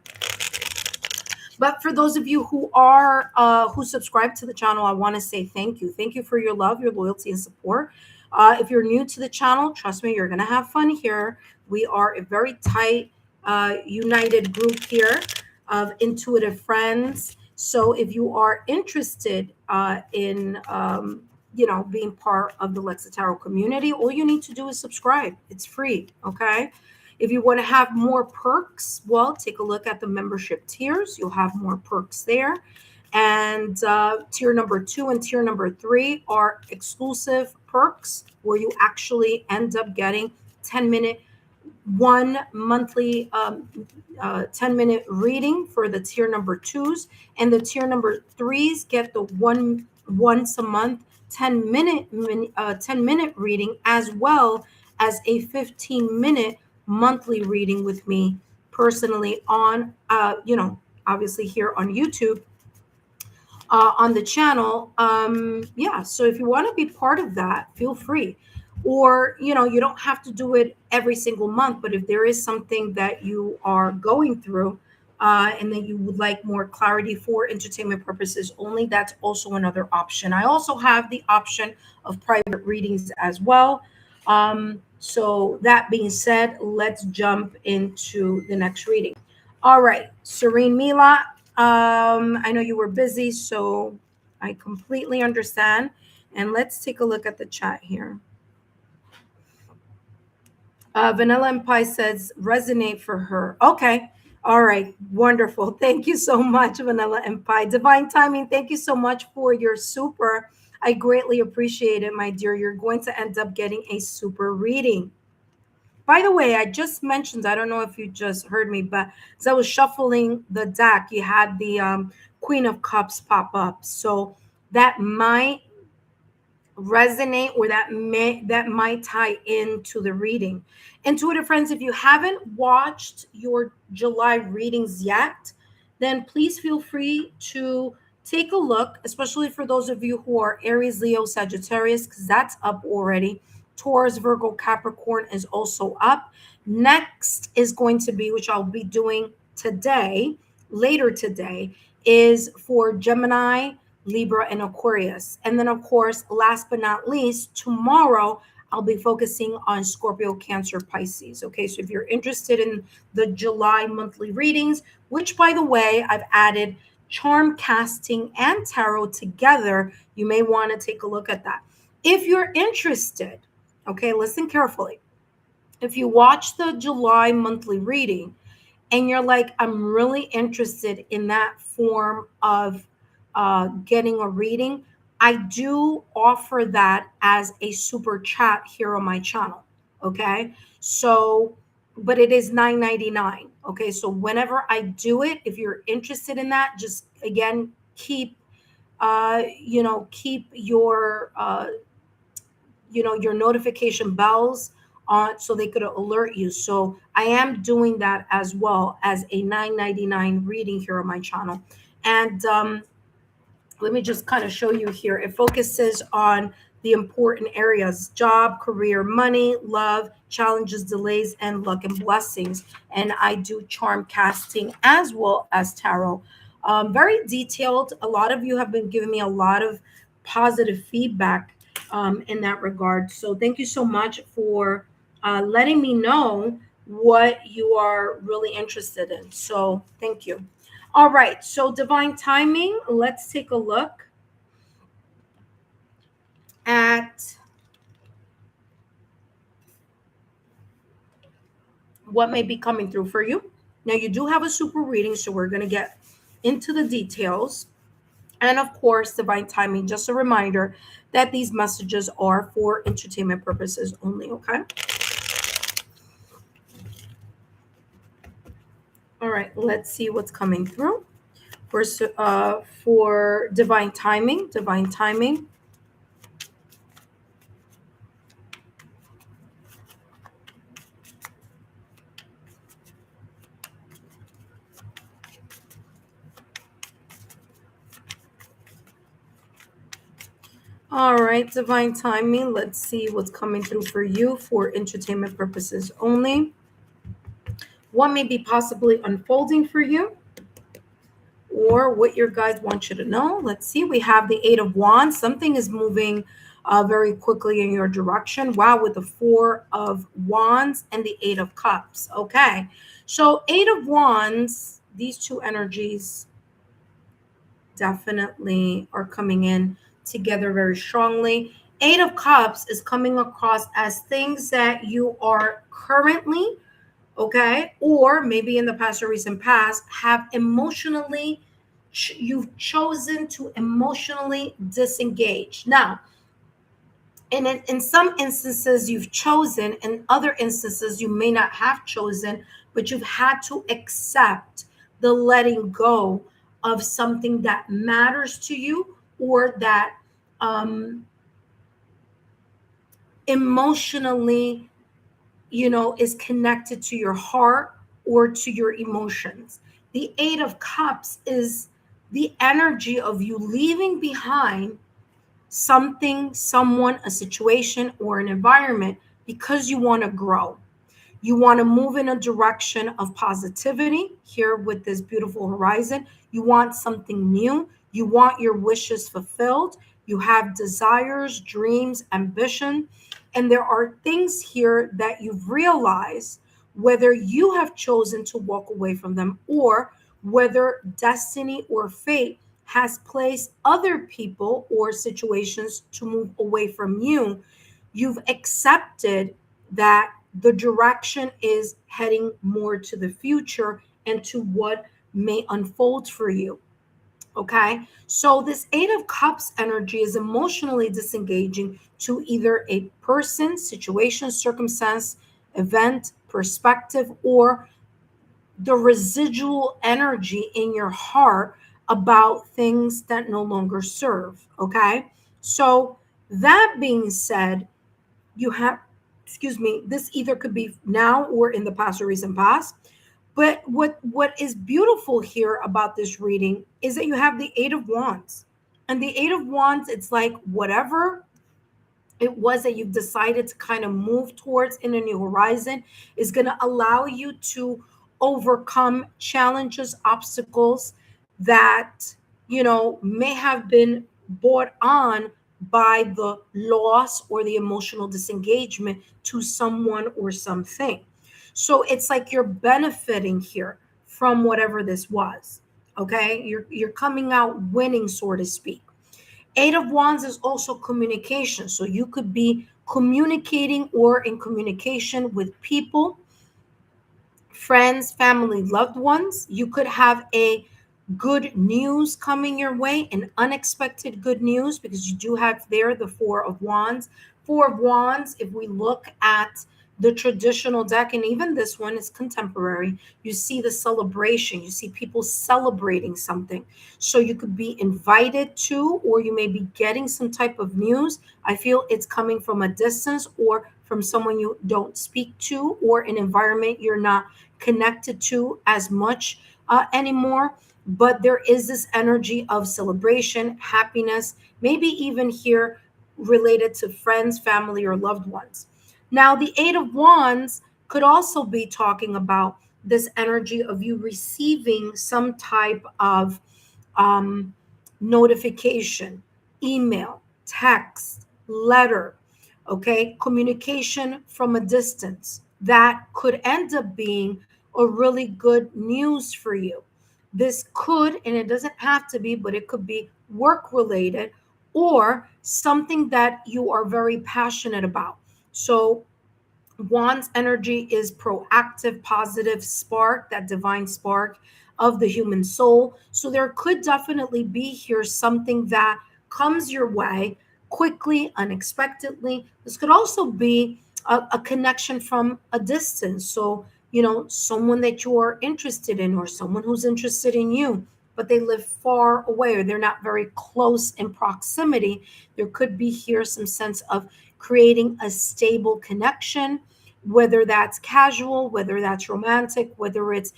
But for those of you who are who subscribe to the channel, I want to say thank you. Thank you for your love, your loyalty, and support. If you're new to the channel, trust me, you're going to have fun here. We are a very tight, united group here of intuitive friends. So if you are interested in being part of the Lexa Tarot community, all you need to do is subscribe. It's free, okay? If you want to have more perks, well, take a look at the membership tiers. You'll have more perks there. And tier number 2 and tier number 3 are exclusive perks where you actually end up getting 10-minute, one monthly 10-minute reading for the tier number 2s. And the tier number 3s get the once a month 10-minute reading, as well as a 15-minute monthly reading with me personally on obviously here on YouTube on the channel. So if you want to be part of that, feel free. Or you don't have to do it every single month, but if there is something that you are going through and that you would like more clarity for entertainment purposes only, that's also another option. I also have the option of private readings as well. So that being said, let's jump into the next reading. All right, Serene Mila, I know you were busy, so I completely understand. And let's take a look at the chat here. Vanilla and Pie says resonate for her. Okay. All right. Wonderful. Thank you so much, Vanilla and Pie. Divine Timing, thank you so much for your super. I greatly appreciate it, my dear. You're going to end up getting a super reading. By the way, I just mentioned, I don't know if you just heard me, but as I was shuffling the deck, you had the Queen of Cups pop up. So that might resonate, or that might tie into the reading. Intuitive friends, if you haven't watched your July readings yet, then please feel free to take a look, especially for those of you who are Aries, Leo, Sagittarius, because that's up already. Taurus, Virgo, Capricorn is also up. Next is going to be, which I'll be doing today, later today, is for Gemini, Libra, and Aquarius. And then, of course, last but not least, tomorrow I'll be focusing on Scorpio, Cancer, Pisces. Okay, so if you're interested in the July monthly readings, which, by the way, I've added charm casting and tarot together, you may want to take a look at that. If you're interested, okay, listen carefully. If you watch the July monthly reading and you're like, I'm really interested in that form of getting a reading, I do offer that as a super chat here on my channel. Okay. So, but it is $9.99. Okay. So whenever I do it, if you're interested in that, just again, keep, keep your notification bells on so they could alert you. So I am doing that as well as a $9.99 reading here on my channel. And let me just kind of show you here. It focuses on the important areas: job, career, money, love, challenges, delays, and luck and blessings. And I do charm casting as well as tarot. Very detailed. A lot of you have been giving me a lot of positive feedback in that regard. So thank you so much for letting me know what you are really interested in. So thank you. All right, so divine timing, let's take a look at what may be coming through for you. Now, you do have a super reading, so we're going to get into the details. And of course, divine timing, just a reminder that these messages are for entertainment purposes only, okay? All right, let's see what's coming through. For divine timing, All right, divine timing. Let's see what's coming through for you for entertainment purposes only. What may be possibly unfolding for you, or what your guides want you to know. Let's see. We have the Eight of Wands. Something is moving very quickly in your direction. Wow, with the Four of Wands and the Eight of Cups. Okay. So Eight of Wands, these two energies definitely are coming in together very strongly. Eight of Cups is coming across as things that you are currently, okay, or maybe in the past or recent past, have emotionally, you've chosen to emotionally disengage. Now, in some instances you've chosen, in other instances you may not have chosen, but you've had to accept the letting go of something that matters to you, or that emotionally, is connected to your heart or to your emotions. The Eight of Cups is the energy of you leaving behind something, someone, a situation, or an environment because you want to grow. You want to move in a direction of positivity here with this beautiful horizon. You want something new. You want your wishes fulfilled. You have desires, dreams, ambition. And there are things here that you've realized, whether you have chosen to walk away from them or whether destiny or fate has placed other people or situations to move away from you, you've accepted that the direction is heading more to the future and to what may unfold for you. Okay. So this Eight of Cups energy is emotionally disengaging to either a person, situation, circumstance, event, perspective, or the residual energy in your heart about things that no longer serve. Okay. So that being said, you have, excuse me, this either could be now or in the past or recent past. But what is beautiful here about this reading is that you have the Eight of Wands. And the Eight of Wands, it's like whatever it was that you've decided to kind of move towards in a new horizon is going to allow you to overcome challenges, obstacles that, may have been brought on by the loss or the emotional disengagement to someone or something. So it's like you're benefiting here from whatever this was. Okay? You're coming out winning, so to speak. Eight of Wands is also communication. So you could be communicating or in communication with people, friends, family, loved ones. You could have a good news coming your way, an unexpected good news, because you do have there the Four of Wands. Four of Wands, if we look at the traditional deck, and even this one is contemporary, you see the celebration, you see people celebrating something. So you could be invited to, or you may be getting some type of news. I feel it's coming from a distance or from someone you don't speak to, or an environment you're not connected to as much anymore. But there is this energy of celebration, happiness, maybe even here related to friends, family, or loved ones. Now, the Eight of Wands could also be talking about this energy of you receiving some type of um, notification, email, text, letter, okay, communication from a distance that could end up being a really good news for you. This could, and it doesn't have to be, but it could be work related or something that you are very passionate about. So Wands energy is proactive, positive spark, that divine spark of the human soul. So there could definitely be here something that comes your way quickly, unexpectedly. This could also be a connection from a distance. So, someone that you are interested in or someone who's interested in you, but they live far away or they're not very close in proximity. There could be here some sense of creating a stable connection, whether that's casual, whether that's romantic, whether it's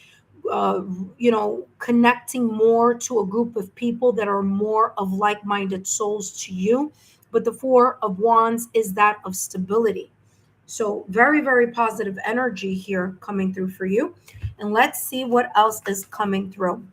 connecting more to a group of people that are more of like-minded souls to you. But the Four of Wands is that of stability. So very, very positive energy here coming through for you. And let's see what else is coming through.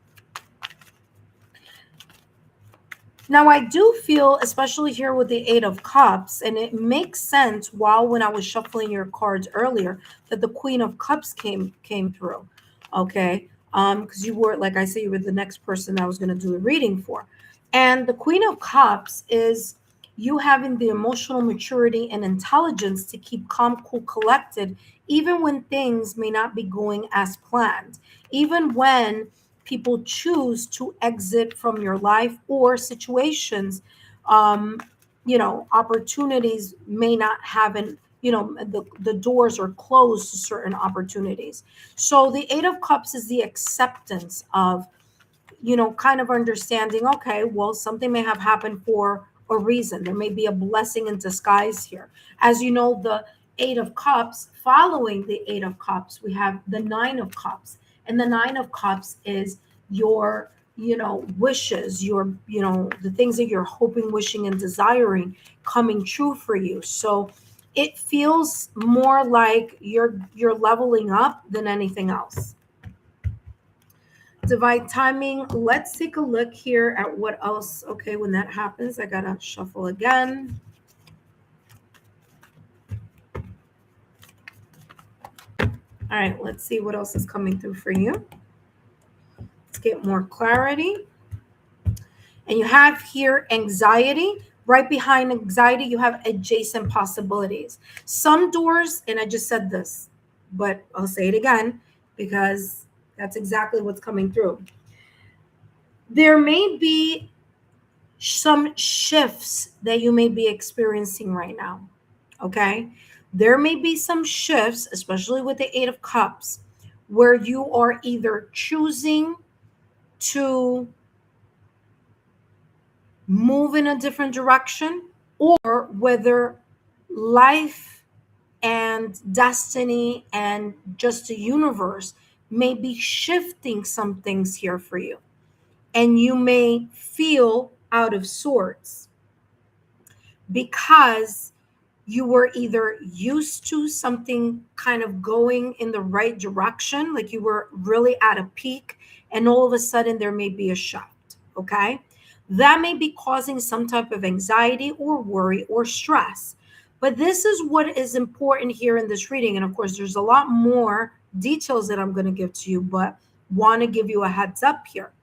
Now, I do feel, especially here with the Eight of Cups, and it makes sense while when I was shuffling your cards earlier, that the Queen of Cups came through. Okay. Because you were, like I say, you were the next person I was going to do a reading for. And the Queen of Cups is you having the emotional maturity and intelligence to keep calm, cool, collected, even when things may not be going as planned, even when people choose to exit from your life or situations, opportunities may not have an, the doors are closed to certain opportunities. So the Eight of Cups is the acceptance of, kind of understanding, okay, well, something may have happened for a reason. There may be a blessing in disguise here. As you know, the Eight of Cups, following the Eight of Cups, we have the Nine of Cups. And the Nine of Cups is your, wishes, your, the things that you're hoping, wishing, and desiring coming true for you. So it feels more like you're leveling up than anything else. Divine timing. Let's take a look here at what else. Okay, when that happens, I gotta shuffle again. All right, let's see what else is coming through for you. Let's get more clarity. And you have here anxiety. Right behind anxiety, you have adjacent possibilities. Some doors, and I just said this, but I'll say it again because that's exactly what's coming through. There may be some shifts that you may be experiencing right now. Okay. There may be some shifts, especially with the Eight of Cups, where you are either choosing to move in a different direction, or whether life and destiny and just the universe may be shifting some things here for you. And you may feel out of sorts because you were either used to something kind of going in the right direction, like you were really at a peak, and all of a sudden there may be a shift. Okay. That may be causing some type of anxiety or worry or stress. But this is what is important here in this reading. And of course, there's a lot more details that I'm going to give to you, but want to give you a heads up here.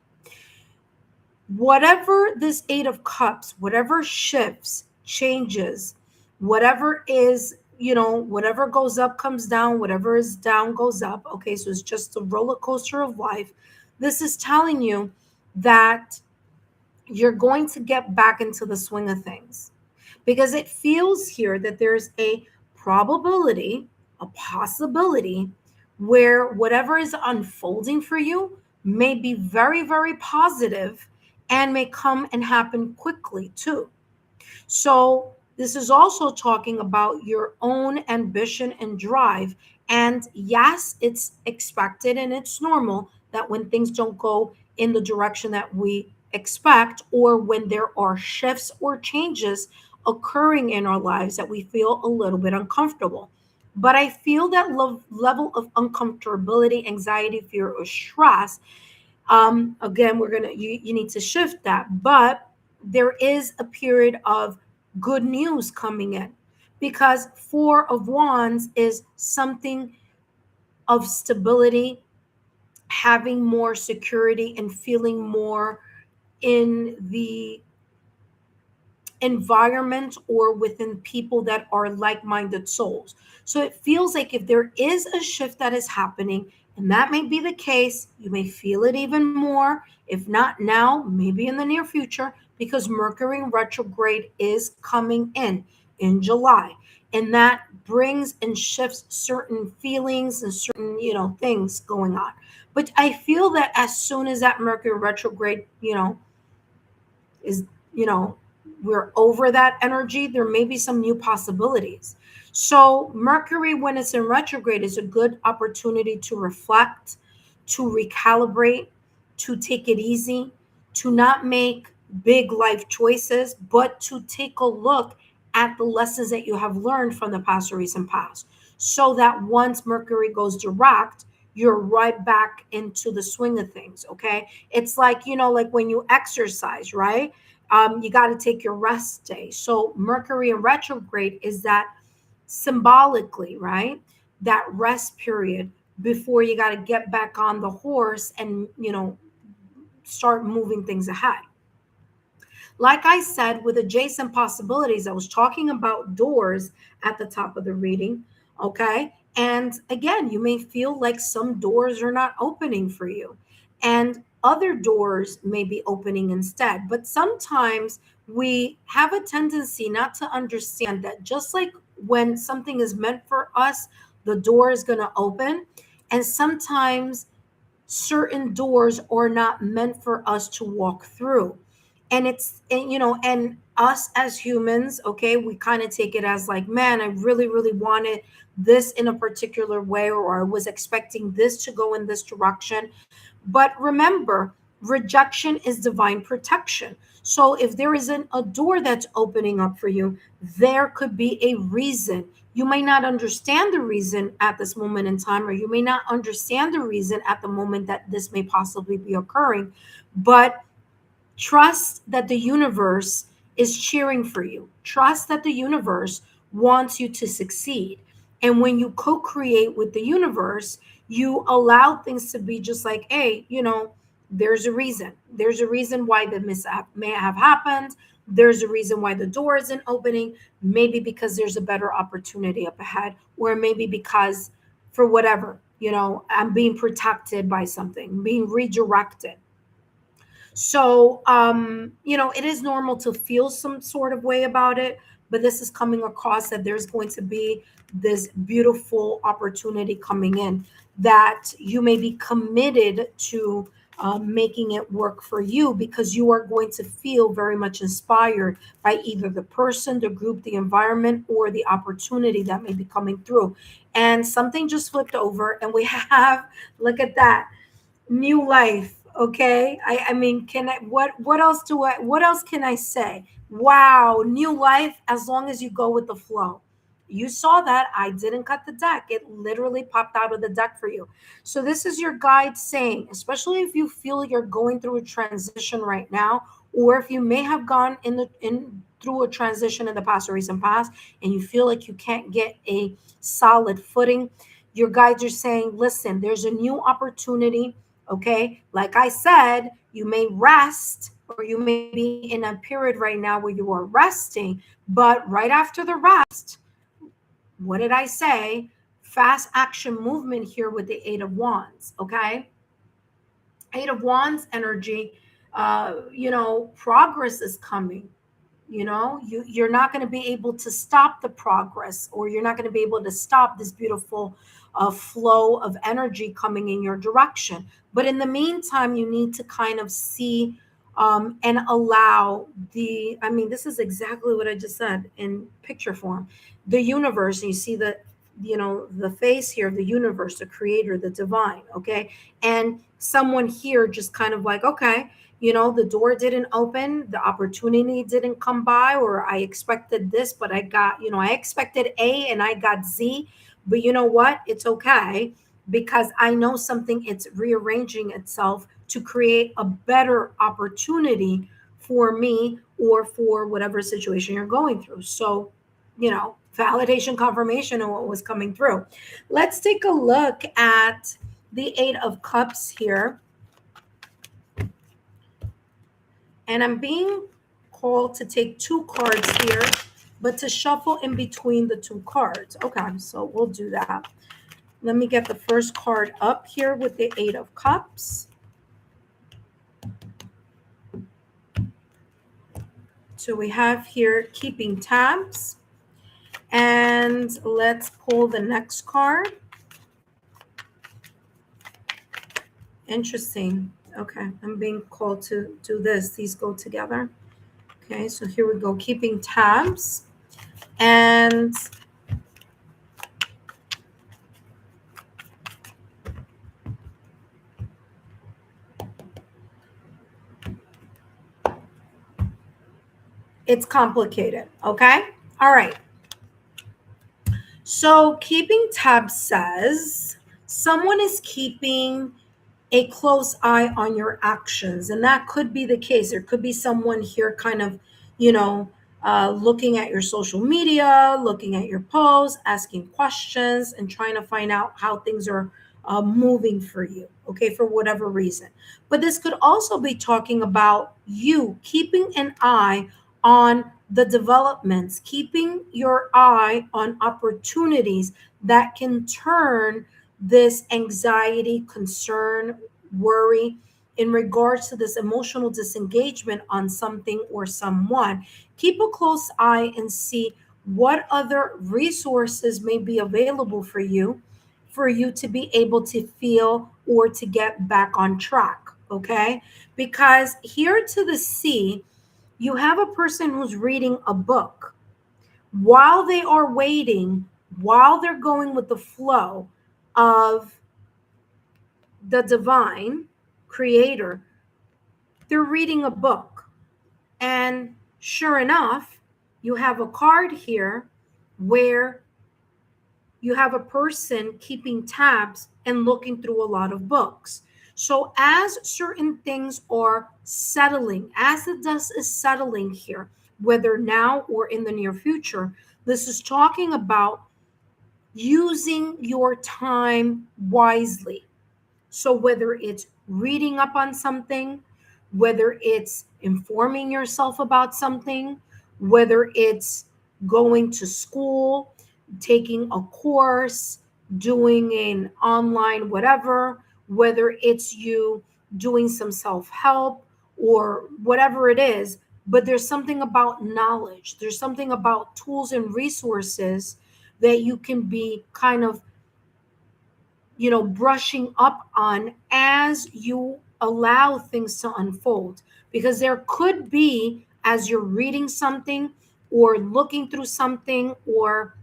Whatever this Eight of Cups, whatever shifts, changes, whatever is, whatever goes up comes down, whatever is down goes up. Okay, so it's just the roller coaster of life. This is telling you that you're going to get back into the swing of things, because it feels here that there's a probability, a possibility, where whatever is unfolding for you may be very, very positive and may come and happen quickly too. So this is also talking about your own ambition and drive. And yes, it's expected and it's normal that when things don't go in the direction that we expect, or when there are shifts or changes occurring in our lives, that we feel a little bit uncomfortable. But I feel that level of uncomfortability, anxiety, fear, or stress, again, you need to shift that. But there is a period of good news coming in, because Four of Wands is something of stability, having more security and feeling more in the environment or within people that are like-minded souls. So it feels like if there is a shift that is happening, and that may be the case, you may feel it even more, if not now, maybe in the near future, because Mercury retrograde is coming in July. And that brings and shifts certain feelings and certain, things going on. But I feel that as soon as that Mercury retrograde, is, we're over that energy, there may be some new possibilities. So Mercury, when it's in retrograde, is a good opportunity to reflect, to recalibrate, to take it easy, to not make big life choices, but to take a look at the lessons that you have learned from the past or recent past, so that once Mercury goes direct, you're right back into the swing of things. Okay. It's like, like when you exercise, right? You got to take your rest day. So Mercury in retrograde is that symbolically, right? That rest period before you got to get back on the horse and, start moving things ahead. Like I said, with adjacent possibilities, I was talking about doors at the top of the reading. Okay. And again, you may feel like some doors are not opening for you, and other doors may be opening instead. But sometimes we have a tendency not to understand that just like when something is meant for us, the door is going to open. And sometimes certain doors are not meant for us to walk through. And and us as humans, okay, we kind of take it as like, man, I really, really wanted this in a particular way, or I was expecting this to go in this direction. But remember, rejection is divine protection. So if there isn't a door that's opening up for you, there could be a reason. You may not understand the reason at this moment in time, or you may not understand the reason at the moment that this may possibly be occurring. But trust that the universe is cheering for you. Trust that the universe wants you to succeed. And when you co create with the universe, you allow things to be just like, hey, There's a reason. There's a reason why the mishap may have happened. There's a reason why the door isn't opening. Maybe because there's a better opportunity up ahead, or maybe because for whatever, I'm being protected by something, being redirected. So, it is normal to feel some sort of way about it, but this is coming across that there's going to be this beautiful opportunity coming in that you may be committed to making it work for you, because you are going to feel very much inspired by either the person, the group, the environment, or the opportunity that may be coming through. And something just flipped over, and we have, look at that, new life. Okay, I mean, can I, what else can I say? Wow, new life, as long as you go with the flow. You saw that I didn't cut the deck. It literally popped out of the deck for you. So this is your guide saying, especially if you feel you're going through a transition right now, or if you may have gone in through a transition in the past or recent past, and you feel like you can't get a solid footing, your guides are saying, listen, there's a new opportunity. Okay, like I said, you may rest, or you may be in a period right now where you are resting, but right after the rest, what did I say? Fast action movement here with the Eight of Wands. Okay, Eight of Wands energy. Progress is coming. You're not going to be able to stop the progress, or you're not going to be able to stop this beautiful flow of energy coming in your direction. But in the meantime, you need to kind of see and allow this is exactly what I just said in picture form. The universe, you see the face here of the universe, the creator, the divine. Okay, and someone here just kind of like, okay, the door didn't open, the opportunity didn't come by, or I expected this, but I expected A and I got Z. But you know what? It's okay, because I know something, it's rearranging itself to create a better opportunity for me, or for whatever situation you're going through. So, validation, confirmation of what was coming through. Let's take a look at the Eight of Cups here. And I'm being called to take two cards here, but to shuffle in between the two cards. Okay, so we'll do that. Let me get the first card up here with the Eight of Cups. So we have here keeping tabs. And let's pull the next card. Interesting. Okay, I'm being called to do this. These go together. Okay, so here we go, keeping tabs. And it's complicated. Okay, all right. So keeping tabs says someone is keeping a close eye on your actions. And that could be the case. There could be someone here kind of, looking at your social media, looking at your posts, asking questions, and trying to find out how things are moving for you, okay, for whatever reason. But this could also be talking about you keeping an eye on the developments, keeping your eye on opportunities that can turn this anxiety, concern, worry in regards to this emotional disengagement on something or someone. Keep a close eye and see what other resources may be available for you to be able to feel or to get back on track. Okay, because here to the C, you have a person who's reading a book while they are waiting, while they're going with the flow of the divine creator. They're reading a book. And sure enough, you have a card here where you have a person keeping tabs and looking through a lot of books. So as certain things are settling, as the dust is settling here, whether now or in the near future, this is talking about using your time wisely. So whether it's reading up on something, whether it's informing yourself about something, whether it's going to school, taking a course, doing an online whatever, whether it's you doing some self help or whatever it is. But there's something about knowledge, there's something about tools and resources that you can be kind of, brushing up on as you allow things to unfold. Because there could be, as you're reading something or looking through something or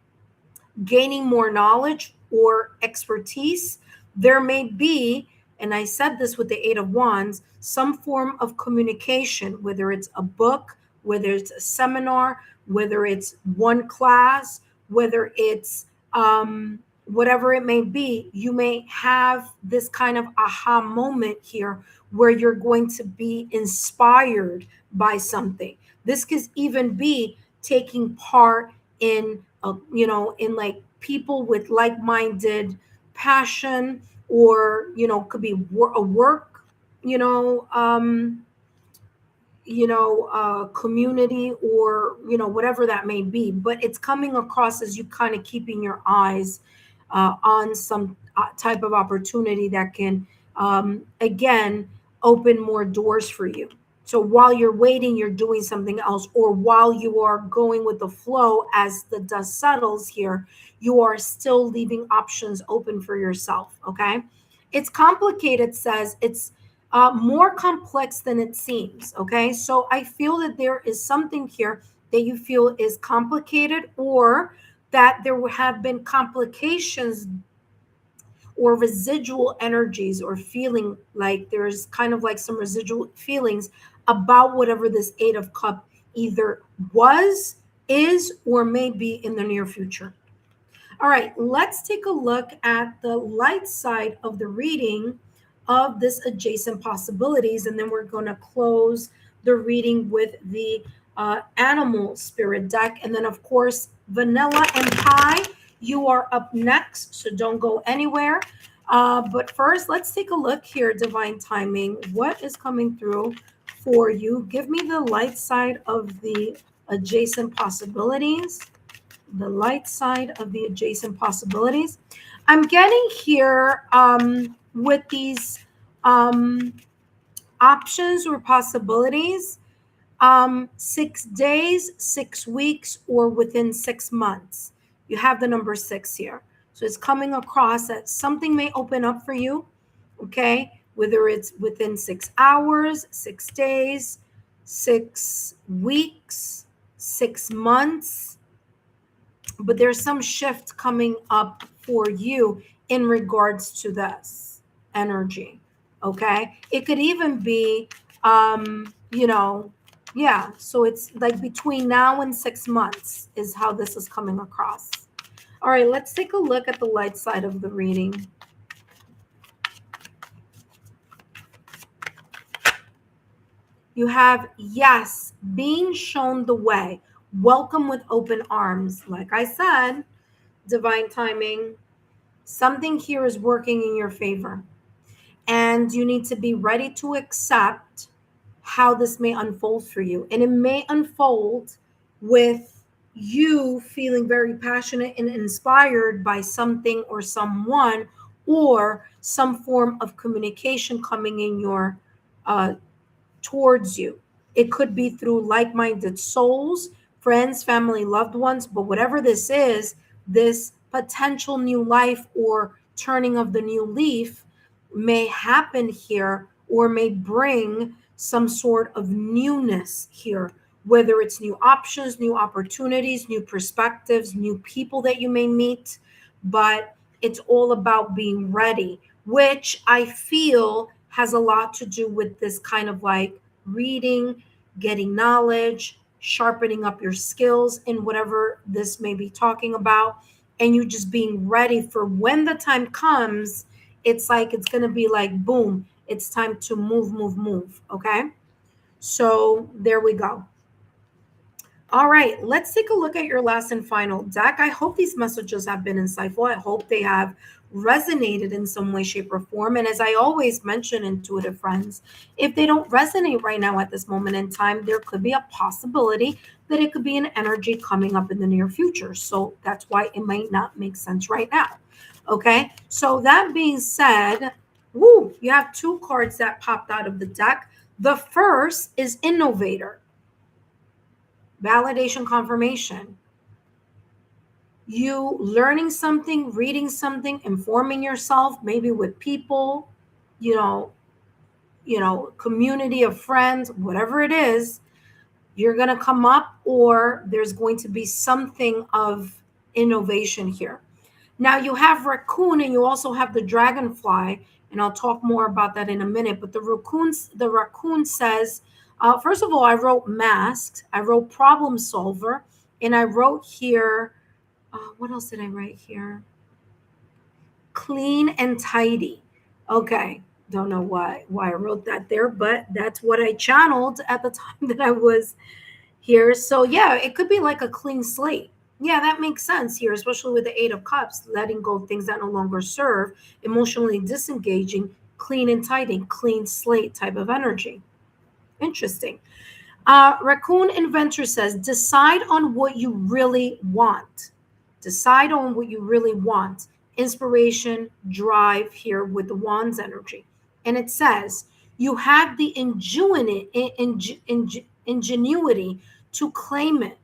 gaining more knowledge or expertise, there may be, and I said this with the Eight of Wands, some form of communication, whether it's a book, whether it's a seminar, whether it's one class, whether it's whatever it may be. You may have this kind of aha moment here where you're going to be inspired by something. This could even be taking part in in like people with like-minded passion, or could be a work, you know um community, or whatever that may be. But it's coming across as you kind of keeping your eyes on some type of opportunity that can again open more doors for you. So while you're waiting, you're doing something else, or while you are going with the flow as the dust settles here, you are still leaving options open for yourself. Okay, it's complicated, says it's more complex than it seems. Okay, so I feel that there is something here that you feel is complicated, or that there have been complications or residual energies, or feeling like there's kind of like some residual feelings about whatever this Eight of Cup either was, is, or may be in the near future. All right, let's take a look at the light side of the reading of this adjacent possibilities, and then we're going to close the reading with the animal spirit deck. And then, of course, Vanilla and Pie, you are up next, so don't go anywhere. But first, let's take a look here, Divine Timing. What is coming through for you? Give me the light side of the adjacent possibilities. The light side of the adjacent possibilities. I'm getting here with these options or possibilities, 6 days, 6 weeks, or within 6 months. You have the number 6 here. So it's coming across that something may open up for you, okay? Whether it's within 6 hours, 6 days, 6 weeks, 6 months, but there's some shift coming up for you in regards to this energy. Okay, it could even be yeah, so it's like between now and 6 months is how this is coming across. All right, let's take a look at the light side of the reading. You have, yes, being shown the way. Welcome with open arms. Like I said, Divine Timing, something here is working in your favor. And you need to be ready to accept how this may unfold for you. And it may unfold with you feeling very passionate and inspired by something or someone, or some form of communication coming in your towards you. It could be through like-minded souls, friends, family, loved ones, but whatever this is, this potential new life or turning of the new leaf may happen here, or may bring some sort of newness here, whether it's new options, new opportunities, new perspectives, new people that you may meet. But it's all about being ready, which I feel has a lot to do with this kind of like reading, getting knowledge, sharpening up your skills in whatever this may be talking about, and you just being ready for when the time comes. It's like it's going to be like, boom, it's time to move. Okay. So there we go. All right, let's take a look at your last and final deck. I hope these messages have been insightful. I hope they have resonated in some way, shape, or form. And as I always mention, intuitive friends, if they don't resonate right now at this moment in time, there could be a possibility that it could be an energy coming up in the near future. So that's why it might not make sense right now. Okay, so that being said, woo, you have two cards that popped out of the deck. The first is Innovator. Validation, confirmation. You learning something, reading something, informing yourself, maybe with people, you know, community of friends, whatever it is, you're going to come up, or there's going to be something of innovation here. Now you have raccoon and you also have the dragonfly, and I'll talk more about that in a minute. But the raccoon says, first of all, I wrote masked, I wrote problem solver, and I wrote here, what else did I write here? Clean and tidy. Okay, don't know why I wrote that there, but that's what I channeled at the time that I was here. So yeah, it could be like a clean slate. Yeah, that makes sense here, especially with the Eight of Cups, letting go of things that no longer serve, emotionally disengaging, clean and tidy, clean slate type of energy. Interesting. Raccoon Inventor says, decide on what you really want. Decide on what you really want. Inspiration, drive here with the Wands energy. And it says, you have the ingenuity to claim it.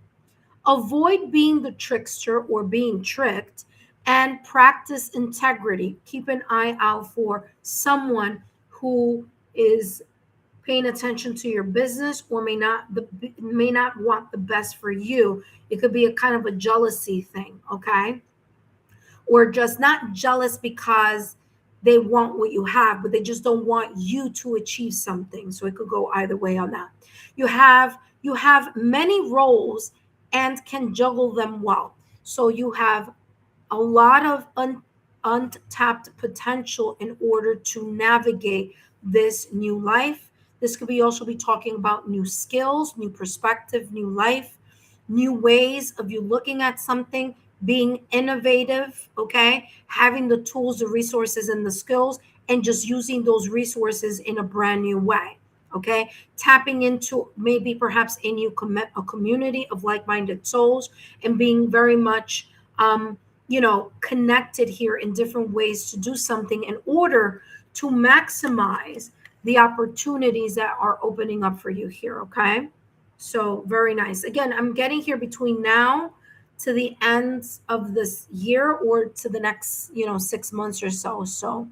Avoid being the trickster or being tricked, and practice integrity. Keep an eye out for someone who is paying attention to your business, or may not want the best for you. It could be a kind of a jealousy thing, okay? Or just not jealous because they want what you have, but they just don't want you to achieve something. So it could go either way on that. You have many roles and can juggle them well. So you have a lot of untapped potential in order to navigate this new life. This could be also be talking about new skills, new perspective, new life, new ways of you looking at something, being innovative, okay? Having the tools, the resources, and the skills, and just using those resources in a brand new way, okay? Tapping into maybe perhaps a community of like-minded souls, and being very much connected here in different ways to do something in order to maximize the opportunities that are opening up for you here. Okay. So very nice. Again, I'm getting here between now to the end of this year, or to the next, 6 months or so. So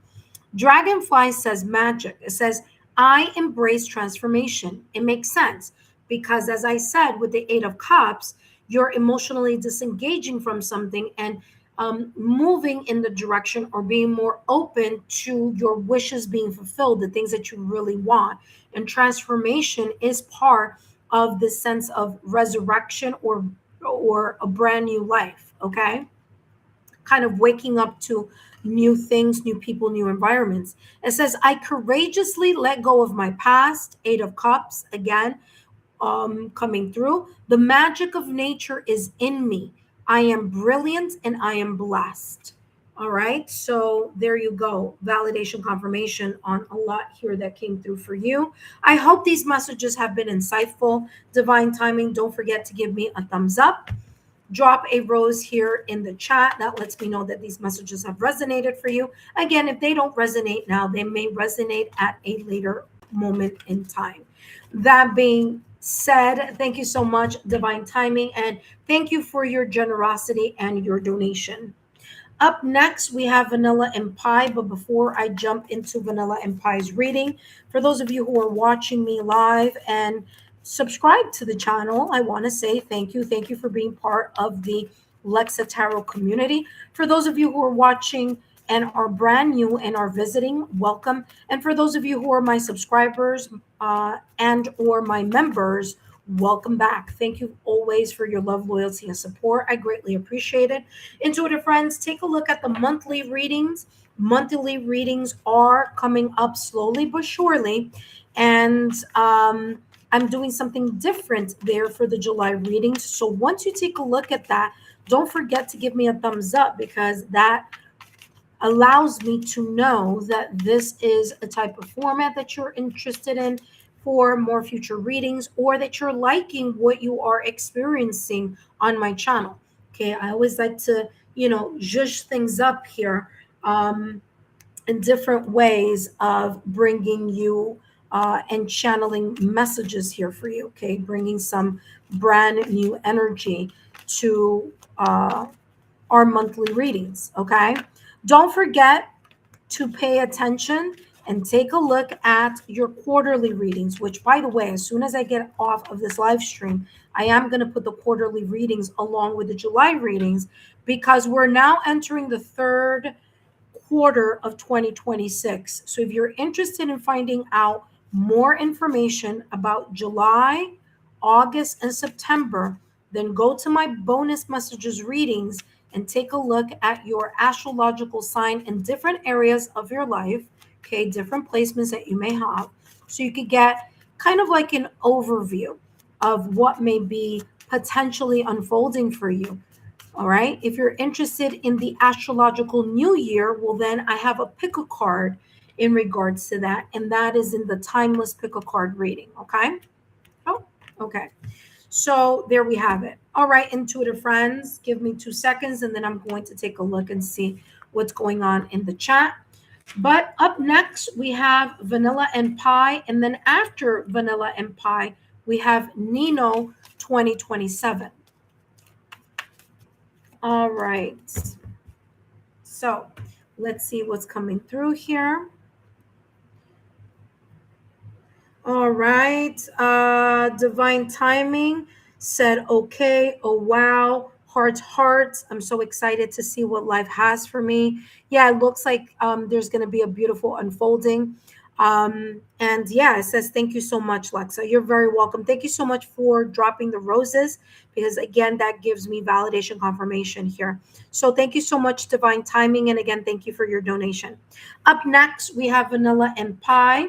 Dragonfly says magic. It says, I embrace transformation. It makes sense because, as I said, with the Eight of Cups, you're emotionally disengaging from something and moving in the direction, or being more open to your wishes being fulfilled, the things that you really want. And transformation is part of the sense of resurrection, or a brand new life. Okay, kind of waking up to new things, new people, new environments. It says, I courageously let go of my past. Eight of Cups again, coming through. The magic of nature is in me. I am brilliant and I am blessed. All right. So there you go. Validation, confirmation on a lot here that came through for you. I hope these messages have been insightful. Divine timing. Don't forget to give me a thumbs up. Drop a rose here in the chat. That lets me know that these messages have resonated for you. Again, if they don't resonate now, they may resonate at a later moment in time. That being said, thank you so much, Divine Timing, and thank you for your generosity and your donation. Up next, we have Vanilla and Pie. But before I jump into Vanilla and Pie's reading, for those of you who are watching me live and subscribe to the channel, I want to say thank you. Thank you for being part of the Lexa Tarot community. For those of you who are watching and are brand new and are visiting, welcome. And for those of you who are my subscribers and or my members, welcome back. Thank you always for your love, loyalty, and support. I greatly appreciate it. Intuitive friends, take a look at the monthly readings. Monthly readings are coming up slowly but surely. And I'm doing something different there for the July readings. So once you take a look at that, don't forget to give me a thumbs up, because that allows me to know that this is a type of format that you're interested in for more future readings, or that you're liking what you are experiencing on my channel. Okay, I always like to, zhuzh things up here, in different ways of bringing you and channeling messages here for you. Okay, bringing some brand new energy to our monthly readings. Okay, don't forget to pay attention and take a look at your quarterly readings, which, by the way, as soon as I get off of this live stream, I am going to put the quarterly readings along with the July readings, because we're now entering the third quarter of 2026. So if you're interested in finding out more information about July, August, and September, then go to my bonus messages readings and take a look at your astrological sign in different areas of your life, okay, different placements that you may have, so you could get kind of like an overview of what may be potentially unfolding for you. All right. If you're interested in the astrological new year, well, then I have a pick a card in regards to that. And that is in the timeless pick a card reading. Okay. Oh, okay. So there we have it. All right, intuitive friends, give me 2 seconds and then I'm going to take a look and see what's going on in the chat. But up next, we have Vanilla and Pie. And then after Vanilla and Pie, we have Nino 2027. All right. So let's see what's coming through here. All right. Divine Timing said, okay. Oh, wow. Hearts. I'm so excited to see what life has for me. Yeah, it looks like there's going to be a beautiful unfolding. And yeah, it says, thank you so much, Lexa. You're very welcome. Thank you so much for dropping the roses, because again, that gives me validation confirmation here. So thank you so much, Divine Timing. And again, thank you for your donation. Up next, we have Vanilla and Pie.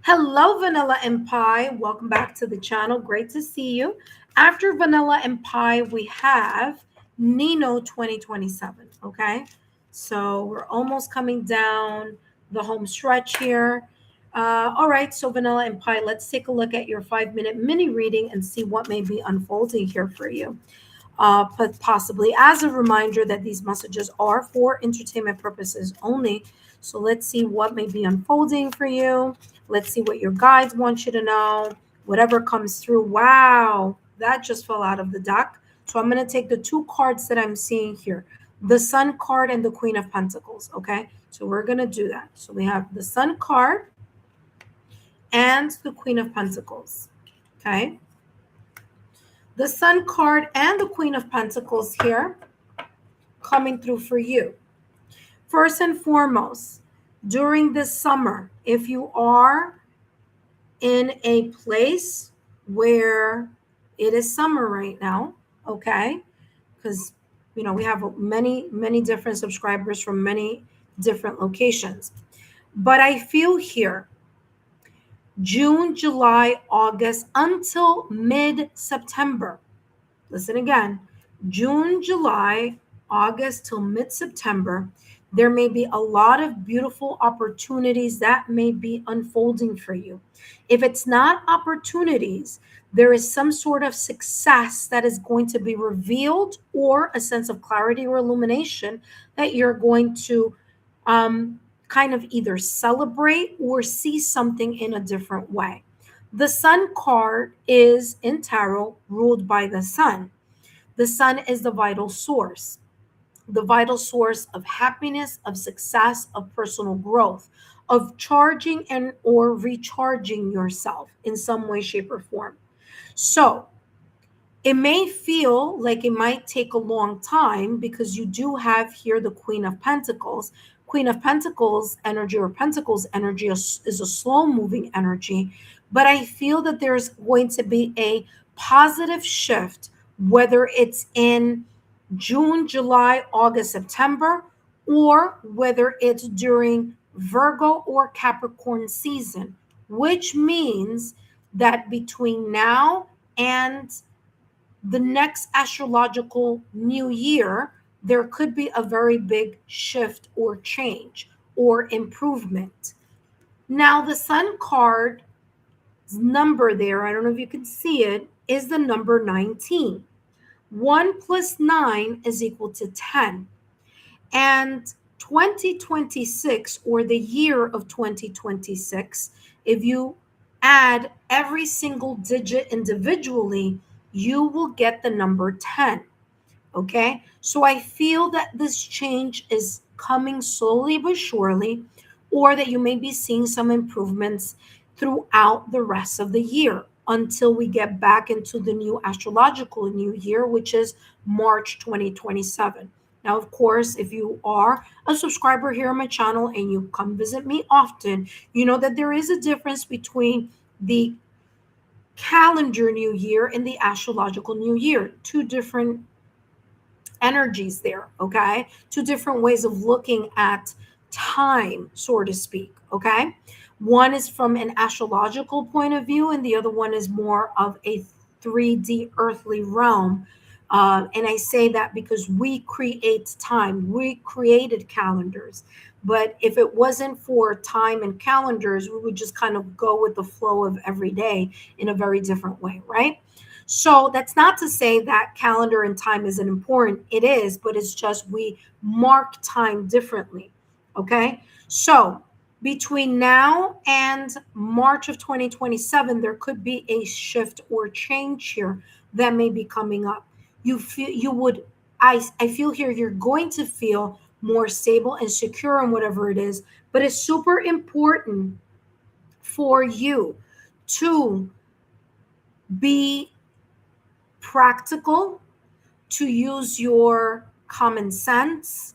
Hello, Vanilla and Pie. Welcome back to the channel. Great to see you. After Vanilla and Pie, we have Nino 2027. Okay, so we're almost coming down the home stretch here. All right, so Vanilla and Pie, let's take a look at your 5-minute mini reading and see what may be unfolding here for you. But possibly as a reminder that these messages are for entertainment purposes only. So let's see what may be unfolding for you. Let's see what your guides want you to know. Whatever comes through. Wow, that just fell out of the deck. So I'm going to take the 2 cards that I'm seeing here, the Sun card and the Queen of Pentacles. Okay, so we're going to do that. So we have the Sun card and the Queen of Pentacles. Okay, the Sun card and the Queen of Pentacles here coming through for you. First and foremost, during this summer, if you are in a place where it is summer right now, okay, because we have many different subscribers from many different locations, but I feel here June, July, August until mid-September. Listen again, June, July, August till mid-September, there may be a lot of beautiful opportunities that may be unfolding for you. If it's not opportunities, there is some sort of success that is going to be revealed, or a sense of clarity or illumination that you're going to kind of either celebrate or see something in a different way. The Sun card is in tarot ruled by the Sun. The Sun is the vital source of happiness, of success, of personal growth, of charging and or recharging yourself in some way, shape, or form. So it may feel like it might take a long time, because you do have here the Queen of Pentacles. Queen of Pentacles energy, or Pentacles energy, is a slow moving energy, but I feel that there's going to be a positive shift, whether it's in June, July, August, September, or whether it's during Virgo or Capricorn season, which means that between now and the next astrological new year, there could be a very big shift or change or improvement. Now, the Sun card number there, I don't know if you can see it, is the number 19. 1 plus 9 is equal to 10. And 2026, or the year of 2026, if you add every single digit individually, you will get the number 10. Okay, so I feel that this change is coming slowly but surely, or that you may be seeing some improvements throughout the rest of the year until we get back into the new astrological new year, which is March 2027. Now, of course, if you are a subscriber here on my channel and you come visit me often, you know that there is a difference between the calendar new year and the astrological new year. Two different energies there, okay? Two different ways of looking at time, so to speak, okay? One is from an astrological point of view, and the other one is more of a 3D earthly realm. And I say that because we create time, we created calendars. But if it wasn't for time and calendars, we would just kind of go with the flow of every day in a very different way, right? So that's not to say that calendar and time isn't important. It is, but it's just we mark time differently. Okay. So between now and March of 2027, there could be a shift or change here that may be coming up. You feel you would, I feel here you're going to feel more stable and secure in whatever it is, but it's super important for you to be practical, to use your common sense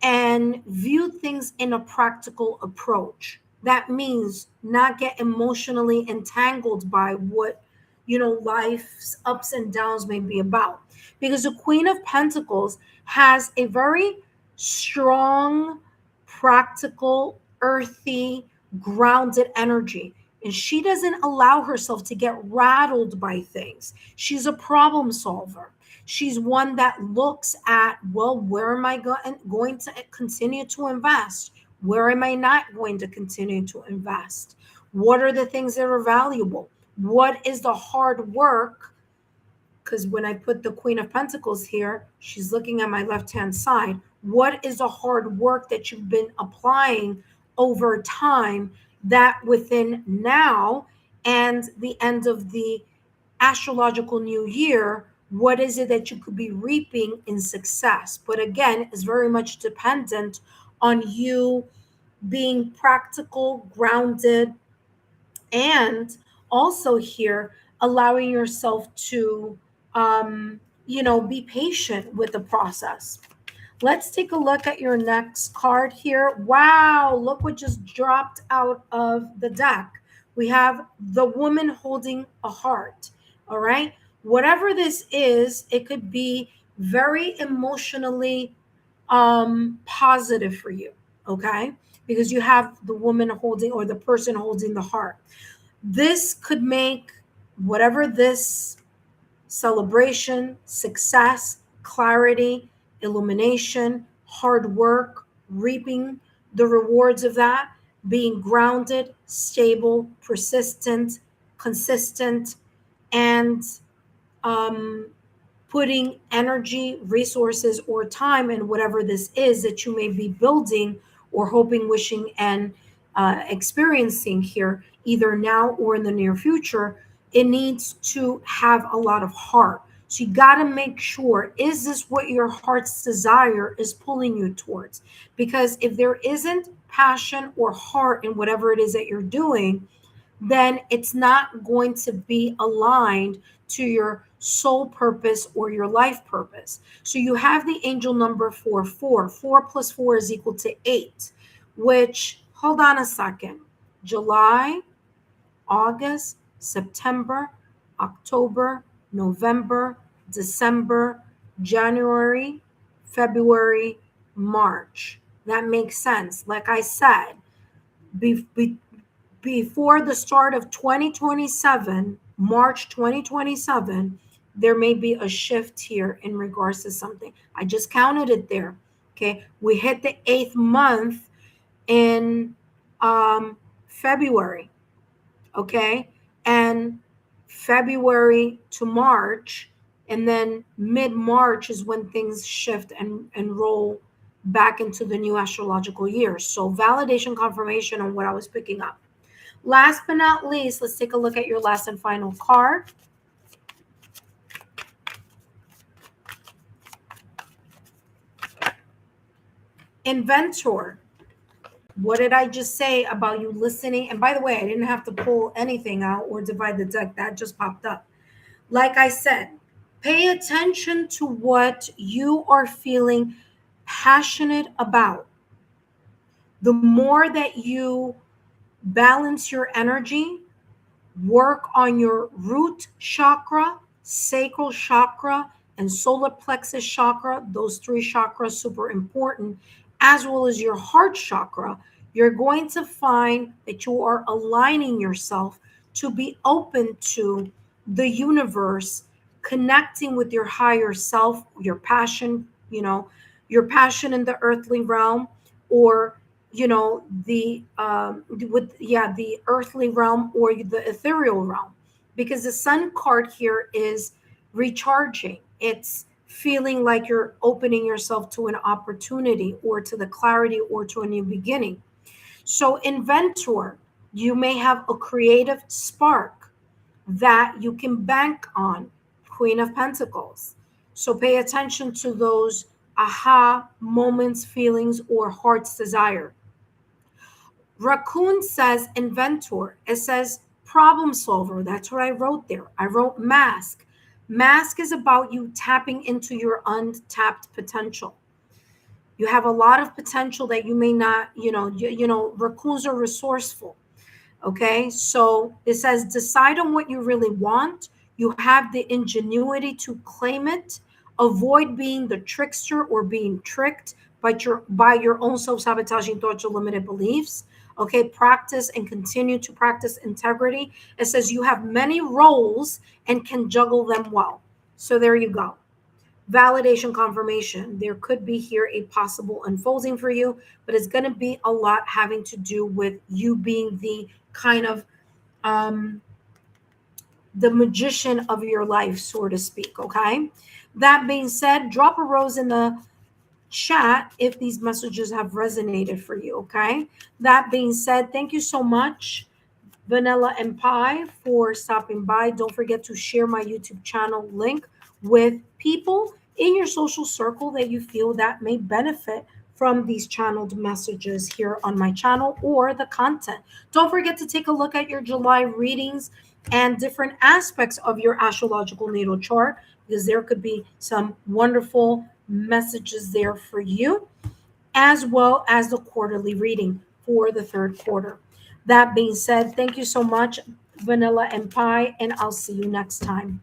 and view things in a practical approach. That means not get emotionally entangled by what, life's ups and downs may be about. Because the Queen of Pentacles has a very strong, practical, earthy, grounded energy. And she doesn't allow herself to get rattled by things. She's a problem solver. She's one that looks at, well, where am I going to continue to invest? Where am I not going to continue to invest? What are the things that are valuable? What is the hard work? Because when I put the Queen of Pentacles here, she's looking at my left-hand side. What is the hard work that you've been applying over time that within now and the end of the astrological new year, what is it that you could be reaping in success? But again, it's very much dependent on you being practical, grounded, and also here allowing yourself to, be patient with the process. Let's take a look at your next card here. Wow, look what just dropped out of the deck. We have the woman holding a heart. All right. Whatever this is, it could be very emotionally positive for you. Okay. Because you have the woman holding, or the person holding the heart. This could make whatever this celebration, success, clarity, illumination, hard work, reaping the rewards of that, being grounded, stable, persistent, consistent, and um, putting energy, resources, or time in whatever this is that you may be building or hoping, wishing, and experiencing here, either now or in the near future. It needs to have a lot of heart. So you got to make sure, is this what your heart's desire is pulling you towards? Because if there isn't passion or heart in whatever it is that you're doing, then it's not going to be aligned to your soul purpose or your life purpose. So you have the angel number 4. 4 plus 4 is equal to 8, which, hold on a second, July, August, September, October, November, December, January, February, March. That makes sense. Like I said, before the start of 2027, March 2027, there may be a shift here in regards to something. I just counted it there. Okay. We hit the 8th month in February. Okay. And February to March, and then mid-March is when things shift and roll back into the new astrological year. So validation, confirmation on what I was picking up. Last but not least, let's take a look at your last and final card. Inventor. What did I just say about you listening? And by the way, I didn't have to pull anything out or divide the deck. That just popped up. Like I said, pay attention to what you are feeling passionate about. The more that you balance your energy, work on your root chakra, sacral chakra, and solar plexus chakra, those 3 chakras super important, as well as your heart chakra, you're going to find that you are aligning yourself to be open to the universe, connecting with your higher self, your passion, your passion in the earthly realm, or the earthly realm or the ethereal realm, because the sun card here is recharging. It's feeling like you're opening yourself to an opportunity or to the clarity or to a new beginning. So inventor, you may have a creative spark that you can bank on. Queen of Pentacles. So pay attention to those aha moments, feelings, or heart's desire. Raccoon says inventor. It says problem solver. That's what I wrote there. I wrote mask. Mask is about you tapping into your untapped potential. You have a lot of potential that you may not, raccoons are resourceful. Okay. So it says decide on what you really want. You have the ingenuity to claim it. Avoid being the trickster or being tricked by your own self-sabotaging thoughts or limited beliefs. Okay, practice and continue to practice integrity. It says you have many roles and can juggle them well. So there you go. Validation, confirmation. There could be here a possible unfolding for you, but it's going to be a lot having to do with you being the kind of the magician of your life, so to speak. Okay. That being said, drop a rose in the chat if these messages have resonated for you. Okay. That being said, thank you so much, Vanilla and Pie, for stopping by. Don't forget to share my YouTube channel link with people in your social circle that you feel that may benefit from these channeled messages here on my channel or the content. Don't forget to take a look at your July readings and different aspects of your astrological natal chart, because there could be some wonderful messages there for you, as well as the quarterly reading for the 3rd quarter. That being said, thank you so much, Vanilla and Pie, and I'll see you next time.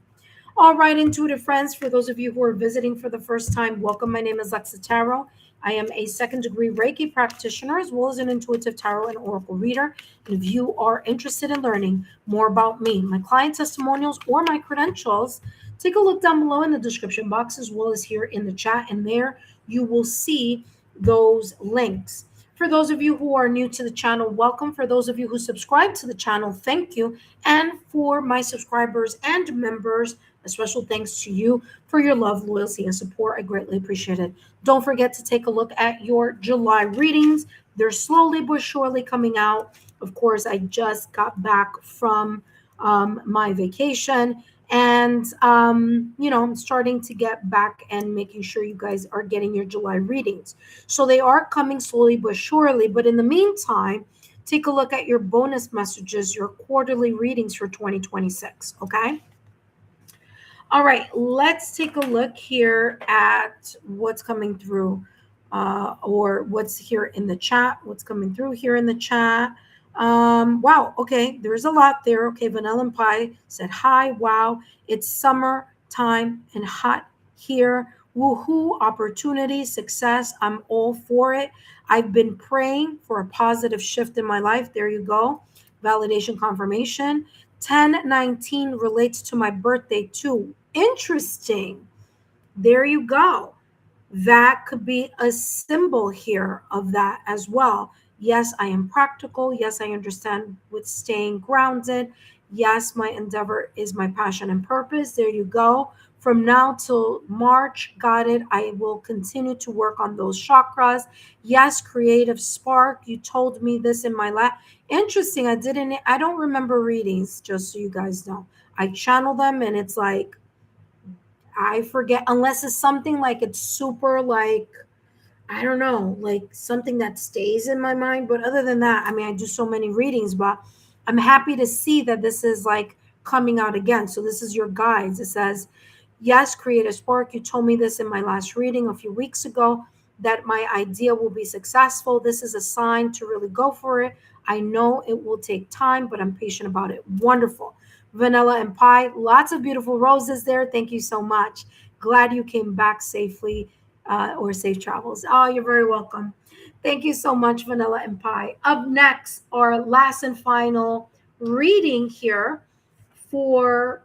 All right, intuitive friends, for those of you who are visiting for the first time, welcome. My name is Lexa Tarot. I am a 2nd-degree Reiki practitioner, as well as an intuitive tarot and oracle reader. And if you are interested in learning more about me, my client testimonials, or my credentials, take a look down below in the description box, as well as here in the chat. And there you will see those links. For those of you who are new to the channel, welcome. For those of you who subscribe to the channel, thank you. And for my subscribers and members, a special thanks to you for your love, loyalty, and support. I greatly appreciate it. Don't forget to take a look at your July readings. They're slowly but surely coming out. Of course, I just got back from my vacation, and I'm starting to get back and making sure you guys are getting your July readings. So they are coming slowly but surely. But in the meantime, take a look at your bonus messages, your quarterly readings for 2026. Okay. All right, let's take a look here at what's coming through, or what's here in the chat. What's coming through here in the chat? Wow, okay, there's a lot there. Okay, Vanilla and Pie said hi. Wow, it's summer time and hot here. Woohoo, opportunity, success. I'm all for it. I've been praying for a positive shift in my life. There you go. validation confirmation. 1019 relates to my birthday too. Interesting. There you go. That could be a symbol here of that as well. Yes, I am practical. Yes, I understand with staying grounded. Yes, my endeavor is my passion and purpose. There you go. From now till March, got it. I will continue to work on those chakras. Yes, creative spark. You told me this in my last. Interesting. I don't remember readings, just so you guys know. I channel them and it's like I forget unless it's something like it's super like I don't know, like something that stays in my mind. But other than that, I mean, I do so many readings, but I'm happy to see that this is like coming out again. So this is your guides. It says, yes, create a spark. You told me this in my last reading a few weeks ago that my idea will be successful. This is a sign to really go for it. I know it will take time, but I'm patient about it. Wonderful. Vanilla and pie, lots of beautiful roses there. Thank you so much. Glad you came back safely or safe travels. Oh, you're very welcome. Thank you so much, Vanilla and Pie. Up next, our last and final reading here for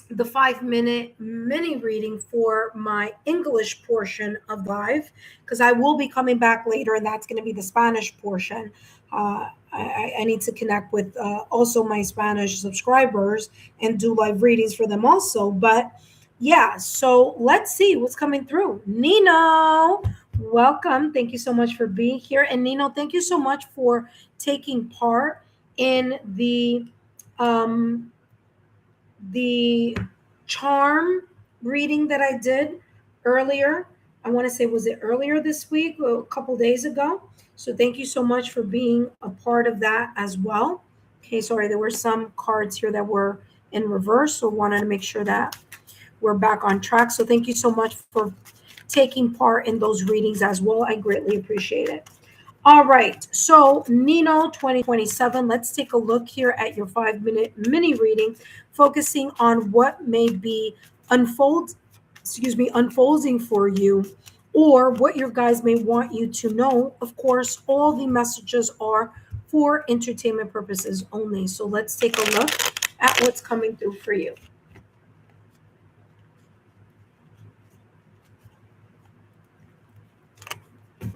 the 5-minute mini reading for my English portion of live, because I will be coming back later, and that's going to be the Spanish portion. I need to connect with also my Spanish subscribers and do live readings for them also. But yeah, so let's see what's coming through. Nino, welcome. Thank you so much for being here. And Nino, thank you so much for taking part in um, the charm reading that I did earlier. I want to say, was it earlier this week or a couple days ago? So thank you so much for being a part of that as well. Okay, sorry, there were some cards here that were in reverse, so wanted to make sure that we're back on track. So thank you so much for taking part in those readings as well. I greatly appreciate it. All right, so Nino 2027, let's take a look here at your 5-minute mini reading, focusing on what may be unfolding for you, or what your guys may want you to know. Of course, all the messages are for entertainment purposes only. So let's take a look at what's coming through for you.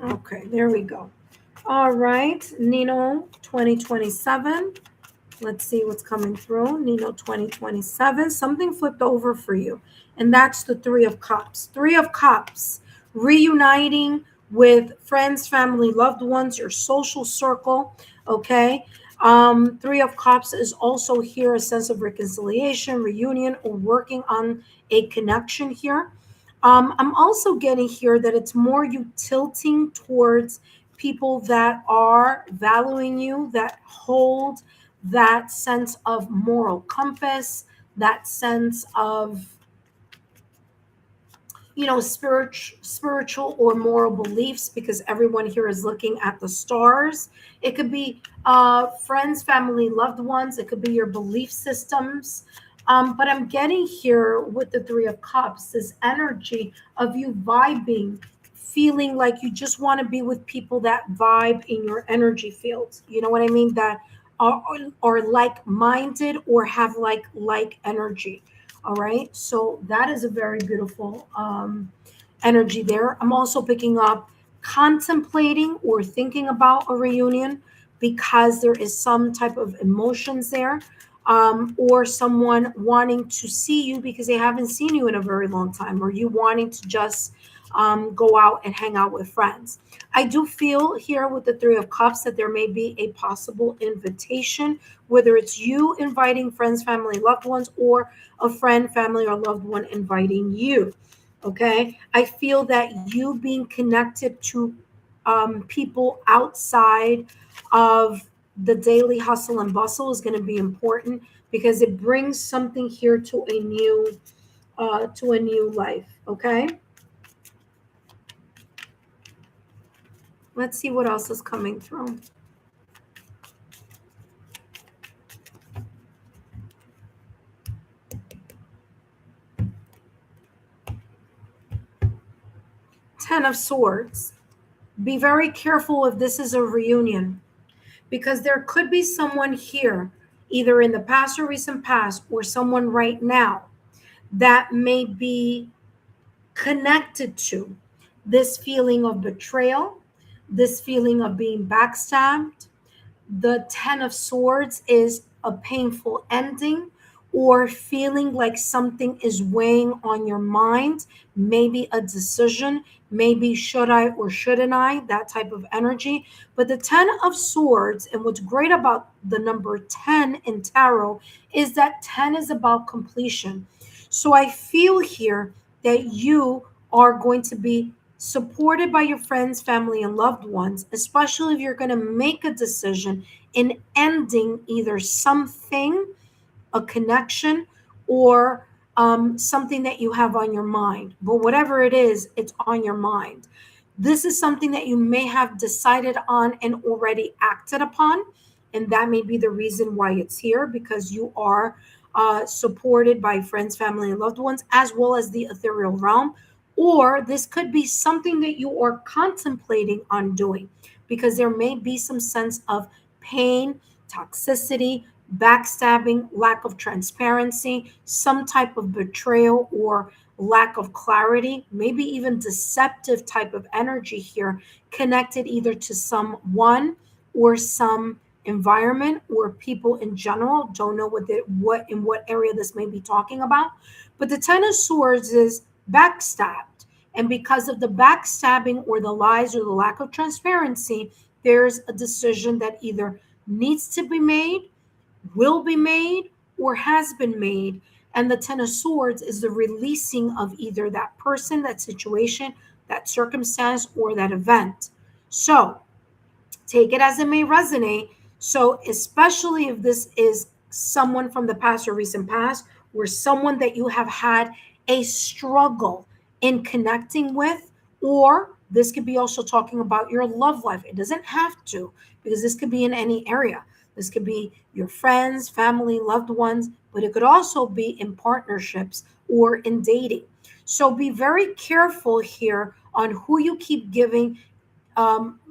Okay, there we go. All right, Nino 2027. Let's see what's coming through. Nino 2027. Something flipped over for you, and that's the Three of Cups. Three of Cups, reuniting with friends, family, loved ones, your social circle. Okay. Three of Cups is also here a sense of reconciliation, reunion, or working on a connection here. I'm also getting here that it's more you tilting towards people that are valuing you, that hold that sense of moral compass, that sense of spiritual or moral beliefs, because everyone here is looking at the stars. It could be friends, family, loved ones. It could be your belief systems. But I'm getting here with the Three of Cups, this energy of you vibing, feeling like you just want to be with people that vibe in your energy field. You know what I mean? That are like-minded or have like energy. All right. So that is a very beautiful energy there. I'm also picking up contemplating or thinking about a reunion, because there is some type of emotions there, or someone wanting to see you because they haven't seen you in a very long time, or you wanting to just go out and hang out with friends. I do feel here with the Three of Cups that there may be a possible invitation, whether it's you inviting friends, family, loved ones, or a friend, family, or loved one inviting you. Okay. I feel that you being connected to people outside of the daily hustle and bustle is going to be important, because it brings something here to a new life. Okay. Let's see what else is coming through. Ten of Swords. Be very careful if this is a reunion, because there could be someone here, either in the past or recent past, or someone right now that may be connected to this feeling of betrayal, this feeling of being backstabbed. The Ten of Swords is a painful ending, or feeling like something is weighing on your mind, maybe a decision, maybe should I or shouldn't I, that type of energy. But the Ten of Swords, and what's great about the number 10 in tarot, is that 10 is about completion. So I feel here that you are going to be supported by your friends, family, and loved ones, especially if you're going to make a decision in ending either something, a connection, or something that you have on your mind. But whatever it is, it's on your mind. This is something that you may have decided on and already acted upon. And that may be the reason why it's here, because you are supported by friends, family, and loved ones, as well as the ethereal realm. Or this could be something that you are contemplating on doing, because there may be some sense of pain, toxicity, backstabbing, lack of transparency, some type of betrayal or lack of clarity, maybe even deceptive type of energy here, connected either to someone or some environment or people in general. Don't know what in what area this may be talking about. But the Ten of Swords is backstabbed. And because of the backstabbing or the lies or the lack of transparency, there's a decision that either needs to be made, will be made, or has been made. And the Ten of Swords is the releasing of either that person, that situation, that circumstance, or that event. So take it as it may resonate. So, especially if this is someone from the past or recent past, or someone that you have had a struggle in connecting with, or this could be also talking about your love life. It doesn't have to, because this could be in any area. This could be your friends, family, loved ones, but it could also be in partnerships or in dating. So be very careful here on who you keep giving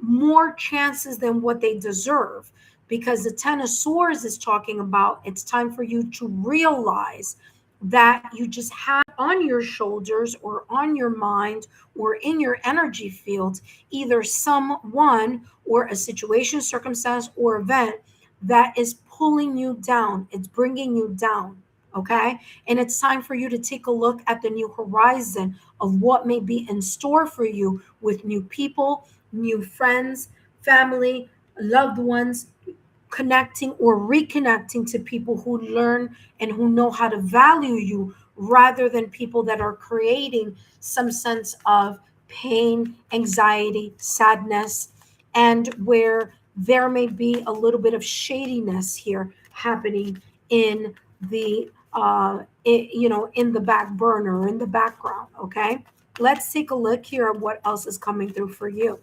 more chances than what they deserve, because the Ten of Swords is talking about it's time for you to realize that you just have on your shoulders or on your mind or in your energy field either someone or a situation, circumstance, or event that is pulling you down, it's bringing you down. Okay. And it's time for you to take a look at the new horizon of what may be in store for you with new people, new friends, family, loved ones, connecting or reconnecting to people who learn and who know how to value you, rather than people that are creating some sense of pain, anxiety, sadness, and where there may be a little bit of shadiness here happening in the in the back burner, in the background. Okay, let's take a look here at what else is coming through for you,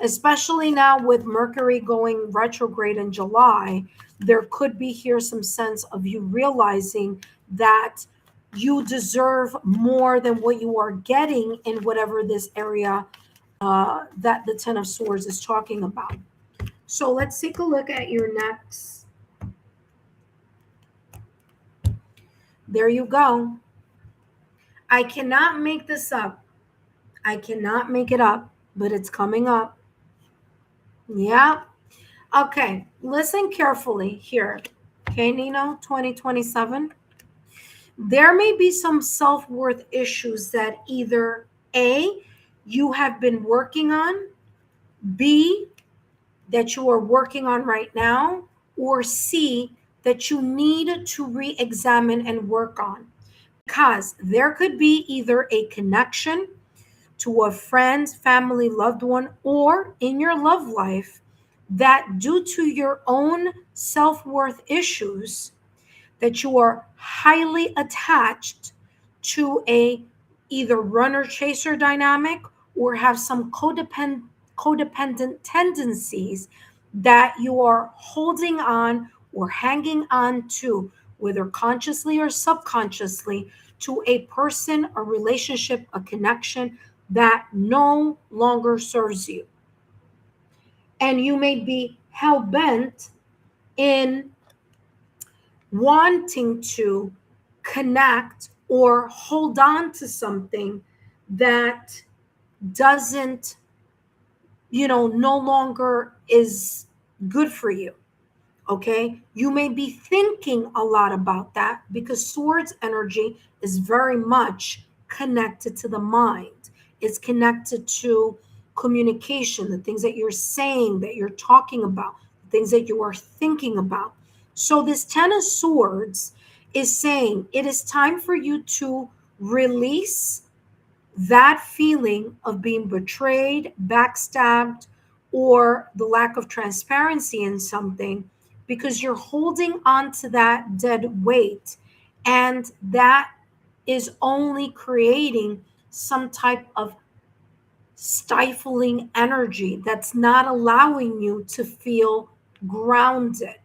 especially now with Mercury going retrograde in July. There could be here some sense of you realizing that you deserve more than what you are getting in whatever this area that the Ten of Swords is talking about. So let's take a look at your next. There you go. I cannot make this up. I cannot make it up, but it's coming up. Yeah. Okay, listen carefully here. Okay, Nino, 2027. There may be some self worth issues that either A, you have been working on, B, that you are working on right now, or C, that you need to re examine and work on. Because there could be either a connection to a friend, family, loved one, or in your love life that due to your own self-worth issues that you are highly attached to a either runner chaser dynamic or have some codependent tendencies that you are holding on or hanging on to, whether consciously or subconsciously, to a person, a relationship, a connection that no longer serves you. And you may be hell-bent in wanting to connect or hold on to something that doesn't, no longer is good for you. Okay, you may be thinking a lot about that because swords energy is very much connected to the mind. It's connected to communication, the things that you're saying, that you're talking about, the things that you are thinking about. So this 10 of Swords is saying it is time for you to release that feeling of being betrayed, backstabbed, or the lack of transparency in something, because you're holding on to that dead weight. And that is only creating some type of stifling energy that's not allowing you to feel grounded,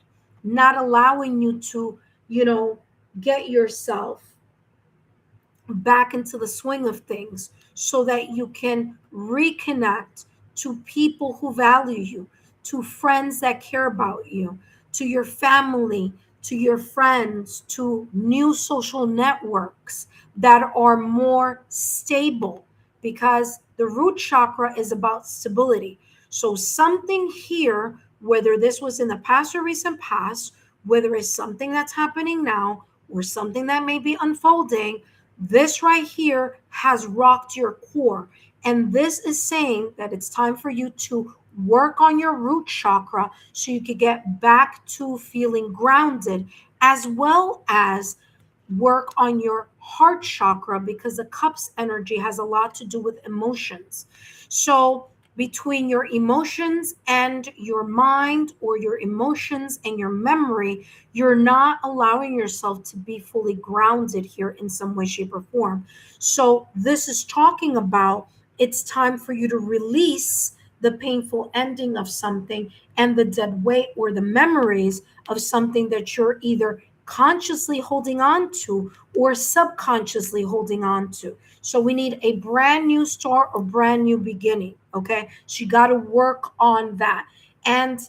not allowing you to, get yourself back into the swing of things so that you can reconnect to people who value you, to friends that care about you, to your family, to your friends, to new social networks that are more stable, because the root chakra is about stability. So something here, whether this was in the past or recent past, whether it's something that's happening now or something that may be unfolding, this right here has rocked your core. And this is saying that it's time for you to work on your root chakra so you could get back to feeling grounded, as well as work on your heart chakra, because the cups energy has a lot to do with emotions. So between your emotions and your mind, or your emotions and your memory, you're not allowing yourself to be fully grounded here in some way, shape, or form. So this is talking about it's time for you to release the painful ending of something and the dead weight or the memories of something that you're either consciously holding on to or subconsciously holding on to. So we need a brand new start or brand new beginning. Okay. So you got to work on that. And,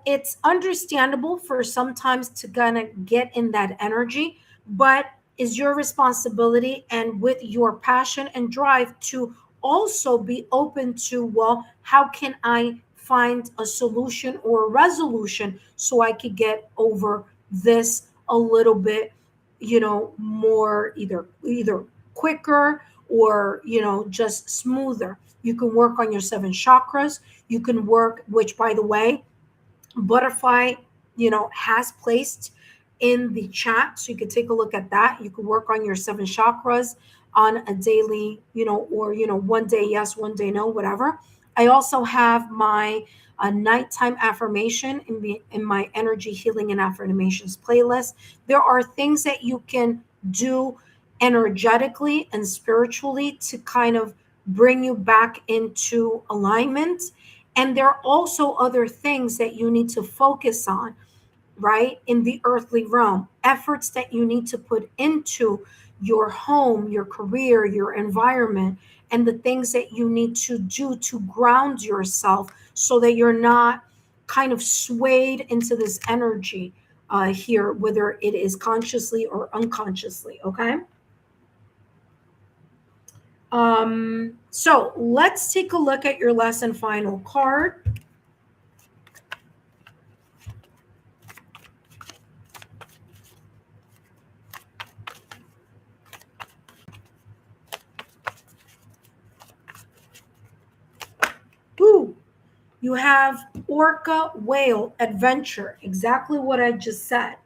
it's understandable for sometimes to kind of get in that energy, but is your responsibility and with your passion and drive to also be open to, well, how can I find a solution or a resolution so I could get over this a little bit, more either quicker or, just smoother. You can work on your 7 chakras. You can work, which by the way, Butterfly, has placed in the chat. So you could take a look at that. You could work on your 7 chakras on a daily, or, one day yes, one day no, whatever. I also have my nighttime affirmation in my energy healing and affirmations playlist. There are things that you can do energetically and spiritually to kind of bring you back into alignment. And there are also other things that you need to focus on, right? In the earthly realm, efforts that you need to put into your home, your career, your environment, and the things that you need to do to ground yourself so that you're not kind of swayed into this energy here, whether it is consciously or unconsciously. Okay. So let's take a look at your last and final card. Ooh, you have orca whale adventure, exactly what I just said.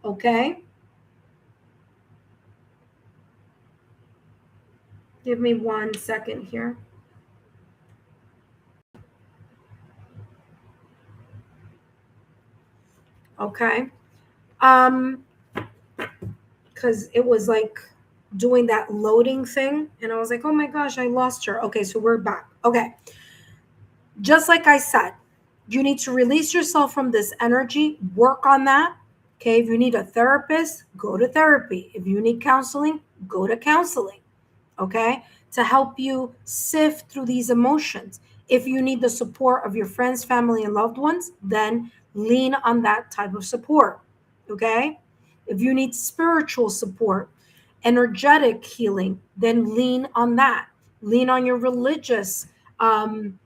Okay. Give me 1 second here. Okay. Because it was like doing that loading thing. And I was like, oh my gosh, I lost her. Okay, so we're back. Okay. Just like I said, you need to release yourself from this energy, work on that. Okay. If you need a therapist, go to therapy. If you need counseling, go to counseling. Okay. To help you sift through these emotions. If you need the support of your friends, family, and loved ones, then lean on that type of support. Okay? If you need spiritual support, energetic healing, then lean on that. Lean on your religious um,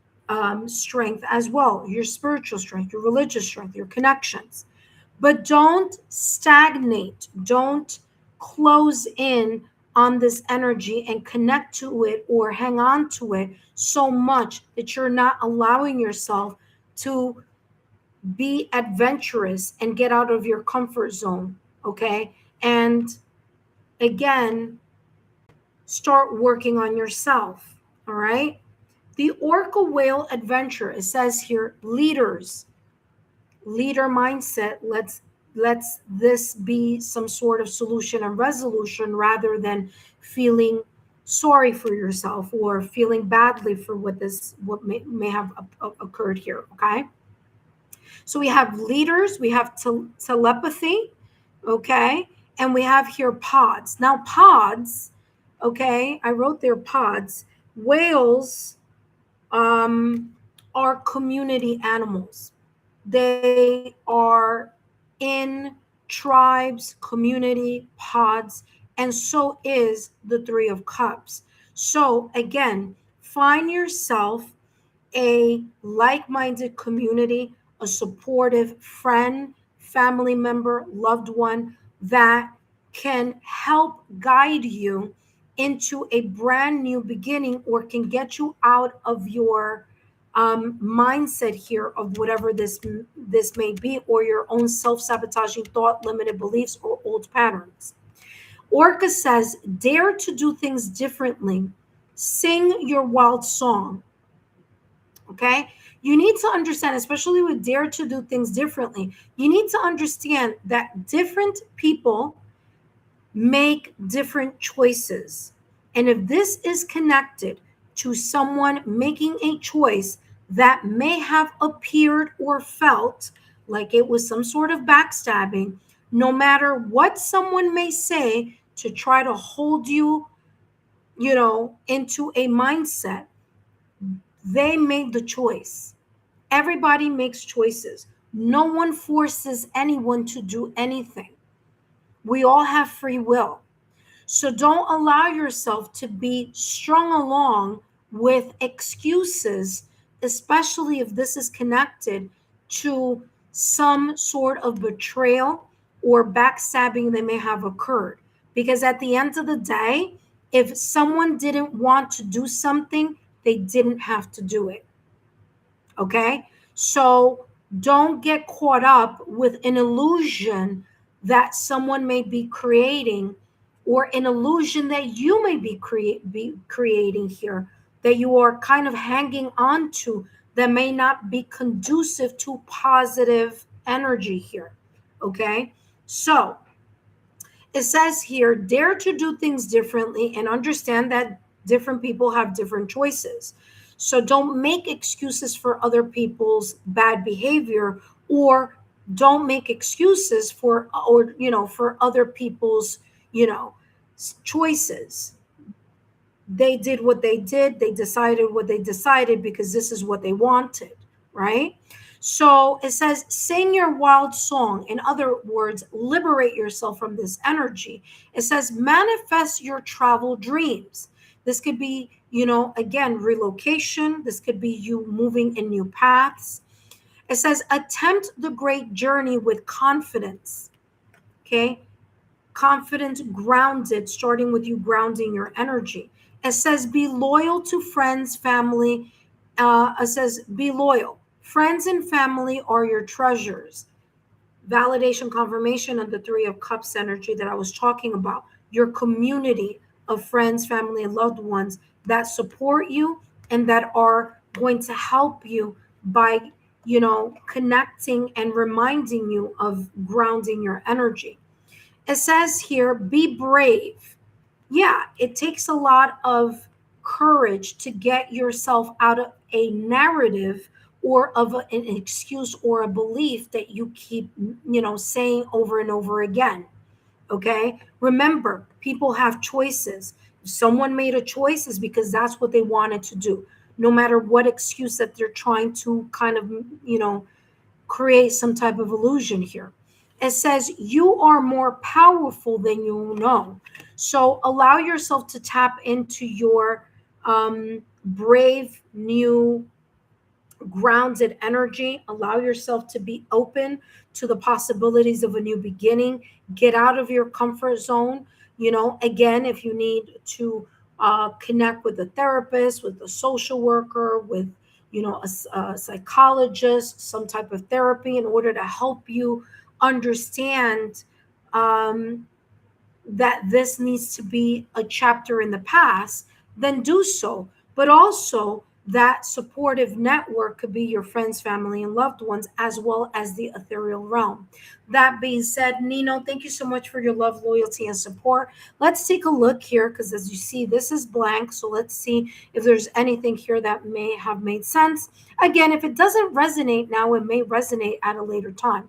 strength as well, your spiritual strength, your religious strength, your connections. But don't stagnate. Don't close in on this energy and connect to it or hang on to it so much that you're not allowing yourself to be adventurous and get out of your comfort zone. Okay. And again, start working on yourself. All right. The orca whale adventure, it says here, leader mindset. Let's this be some sort of solution and resolution rather than feeling sorry for yourself or feeling badly for what may have occurred here. Okay, so we have leaders, we have telepathy, okay, and we have here pods. Now pods, okay, I wrote there pods. Whales are community animals. They are in tribes, community, pods, and so is the Three of Cups. So again, find yourself a like minded community, a supportive friend, family member, loved one that can help guide you into a brand new beginning or can get you out of your mindset here of whatever this may be, or your own self-sabotaging thought, limited beliefs, or old patterns. Orca says, dare to do things differently. Sing your wild song. Okay, you need to understand, especially with dare to do things differently, you need to understand that different people make different choices. And if this is connected to someone making a choice that may have appeared or felt like it was some sort of backstabbing, no matter what someone may say to try to hold you, into a mindset, they made the choice. Everybody makes choices. No one forces anyone to do anything. We all have free will. So don't allow yourself to be strung along with excuses, especially if this is connected to some sort of betrayal or backstabbing that may have occurred. Because at the end of the day, if someone didn't want to do something, they didn't have to do it. Okay? So don't get caught up with an illusion that someone may be creating, or an illusion that you may be creating here, that you are kind of hanging on to, that may not be conducive to positive energy here. Okay? So it says here, dare to do things differently and understand that different people have different choices. So don't make excuses for other people's bad behavior, or don't make excuses for other people's, choices. They did what they did, they decided what they decided because this is what they wanted, right? So it says, sing your wild song. In other words, liberate yourself from this energy. It says, manifest your travel dreams. This could be, again, relocation. This could be you moving in new paths. It says, attempt the great journey with confidence. Okay. Confident, grounded, starting with you grounding your energy. It says, be loyal to friends, family. It says, be loyal. Friends and family are your treasures. Validation, confirmation of the Three of Cups energy that I was talking about. Your community of friends, family, and loved ones that support you and that are going to help you by, connecting and reminding you of grounding your energy. It says here, be brave. Yeah, it takes a lot of courage to get yourself out of a narrative or of an excuse or a belief that you keep, saying over and over again. Okay. Remember, people have choices. If someone made a choice, is because that's what they wanted to do. no matter what excuse that they're trying to kind of, create some type of illusion here. It says you are more powerful than you know. So allow yourself to tap into your brave new grounded energy. Allow yourself to be open to the possibilities of a new beginning. Get out of your comfort zone. Again, if you need to connect with a therapist, with a social worker, with a psychologist, some type of therapy in order to help you understand um, that this needs to be a chapter in the past, then do so. But also, that supportive network could be your friends, family, and loved ones, as well as the ethereal realm. That being said, Nino, thank you so much for your love, loyalty, and support. Let's take a look here because, as you see, this is blank. So let's see if there's anything here that may have made sense. Again, if it doesn't resonate now, it may resonate at a later time.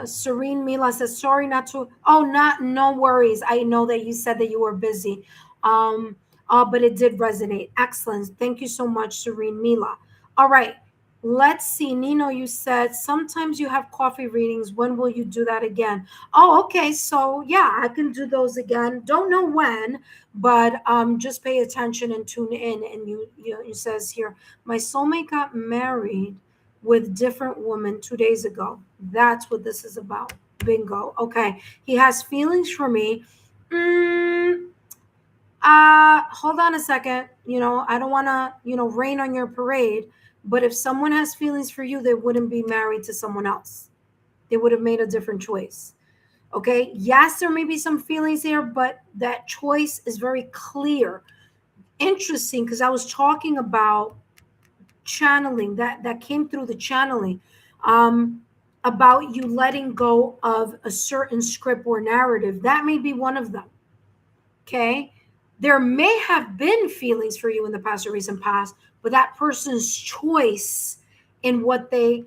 Serene Mila says, sorry not to, oh, no worries. I know that you said that you were busy. But it did resonate. Excellent. Thank you so much, Serene Mila. All right. Let's see. Nino, you said sometimes you have coffee readings. When will you do that again? Oh, okay. So yeah, I can do those again. Don't know when, but just pay attention and tune in. And you says here, my soulmate got married with different woman 2 days ago. That's what this is about. Bingo. Okay. He has feelings for me. Hold on a second. I don't want to, rain on your parade. But if someone has feelings for you, they wouldn't be married to someone else. They would have made a different choice. Okay. Yes, there may be some feelings there, but that choice is very clear. Interesting, because I was talking about channeling that came through the channeling, about you letting go of a certain script or narrative. That may be one of them. Okay. There may have been feelings for you in the past or recent past, but that person's choice in what they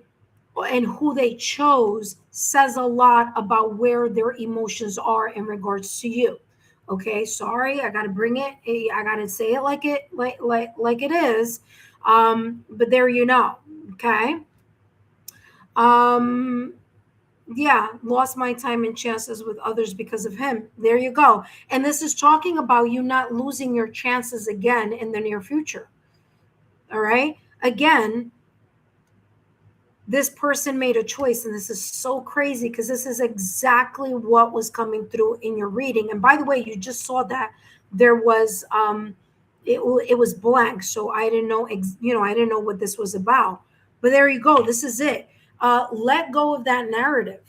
and who they chose says a lot about where their emotions are in regards to you. Okay, sorry, I gotta bring it. I gotta say it like it is. But there you know. Okay. Um, yeah, lost my time and chances with others because of him. There you go. And this is talking about you not losing your chances again in the near future. All right. Again, this person made a choice, and this is so crazy because this is exactly what was coming through in your reading. And by the way, you just saw that there was it was blank, so I didn't know I didn't know what this was about. But there you go. This is it. Let go of that narrative.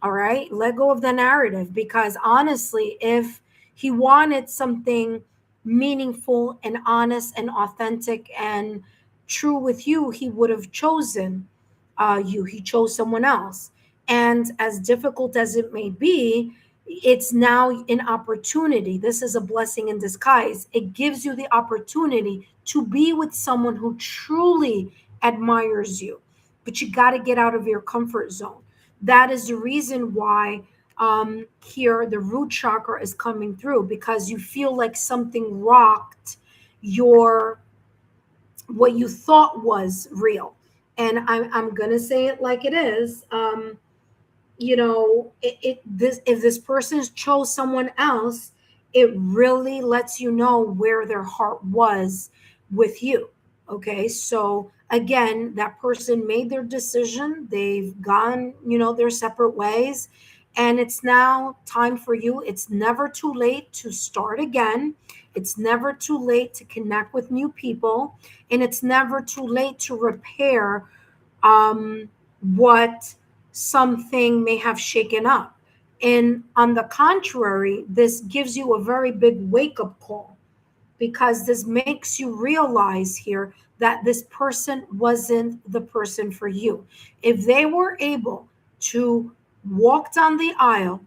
All right, let go of the narrative, because honestly, if he wanted something meaningful and honest and authentic and true with you, he would have chosen you. He chose someone else. And as difficult as it may be, it's now an opportunity. This is a blessing in disguise. It gives you the opportunity to be with someone who truly admires you. But you got to get out of your comfort zone. That is the reason why here the root chakra is coming through, because you feel like something rocked your what you thought was real. And I'm gonna say it like it is. If this person chose someone else, it really lets you know where their heart was with you. Okay, so again, that person made their decision. They've gone, their separate ways, and it's now time for you. It's never too late to start again. It's never too late to connect with new people, and it's never too late to repair what something may have shaken up. And on the contrary, this gives you a very big wake up call, because this makes you realize here that this person wasn't the person for you. If they were able to walk down the aisle,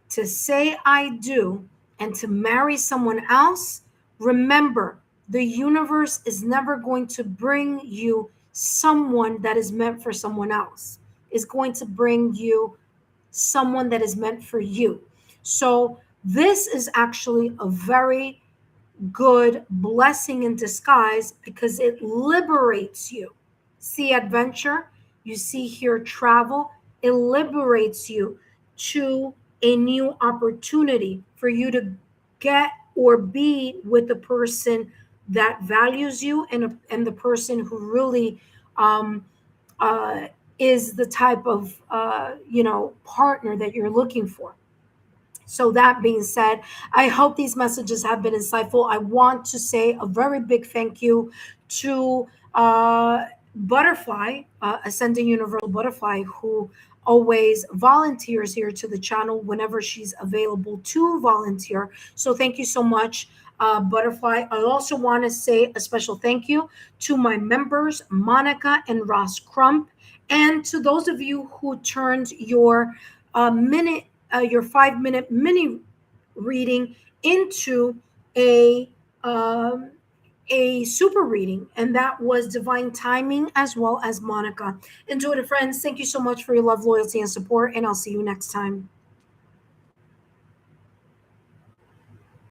to say I do, and to marry someone else, remember, the universe is never going to bring you someone that is meant for someone else. It's going to bring you someone that is meant for you. So This is actually a very good blessing in disguise because it liberates you. See adventure, you see here travel, it liberates you to a new opportunity for you to get or be with the person that values you, and the person who really um, uh, is the type of partner that you're looking for. So, that being said, I hope these messages have been insightful. I want to say a very big thank you to Butterfly, Ascending Universal Butterfly, who always volunteers here to the channel whenever she's available to volunteer. So, thank you so much, Butterfly. I also want to say a special thank you to my members, Monica and Ross Crump, and to those of you who turned your 5 minute mini reading into a um, a super reading, and that was Divine Timing as well as Monica. Intuitive friends, thank you so much for your love, loyalty, and support, and I'll see you next time.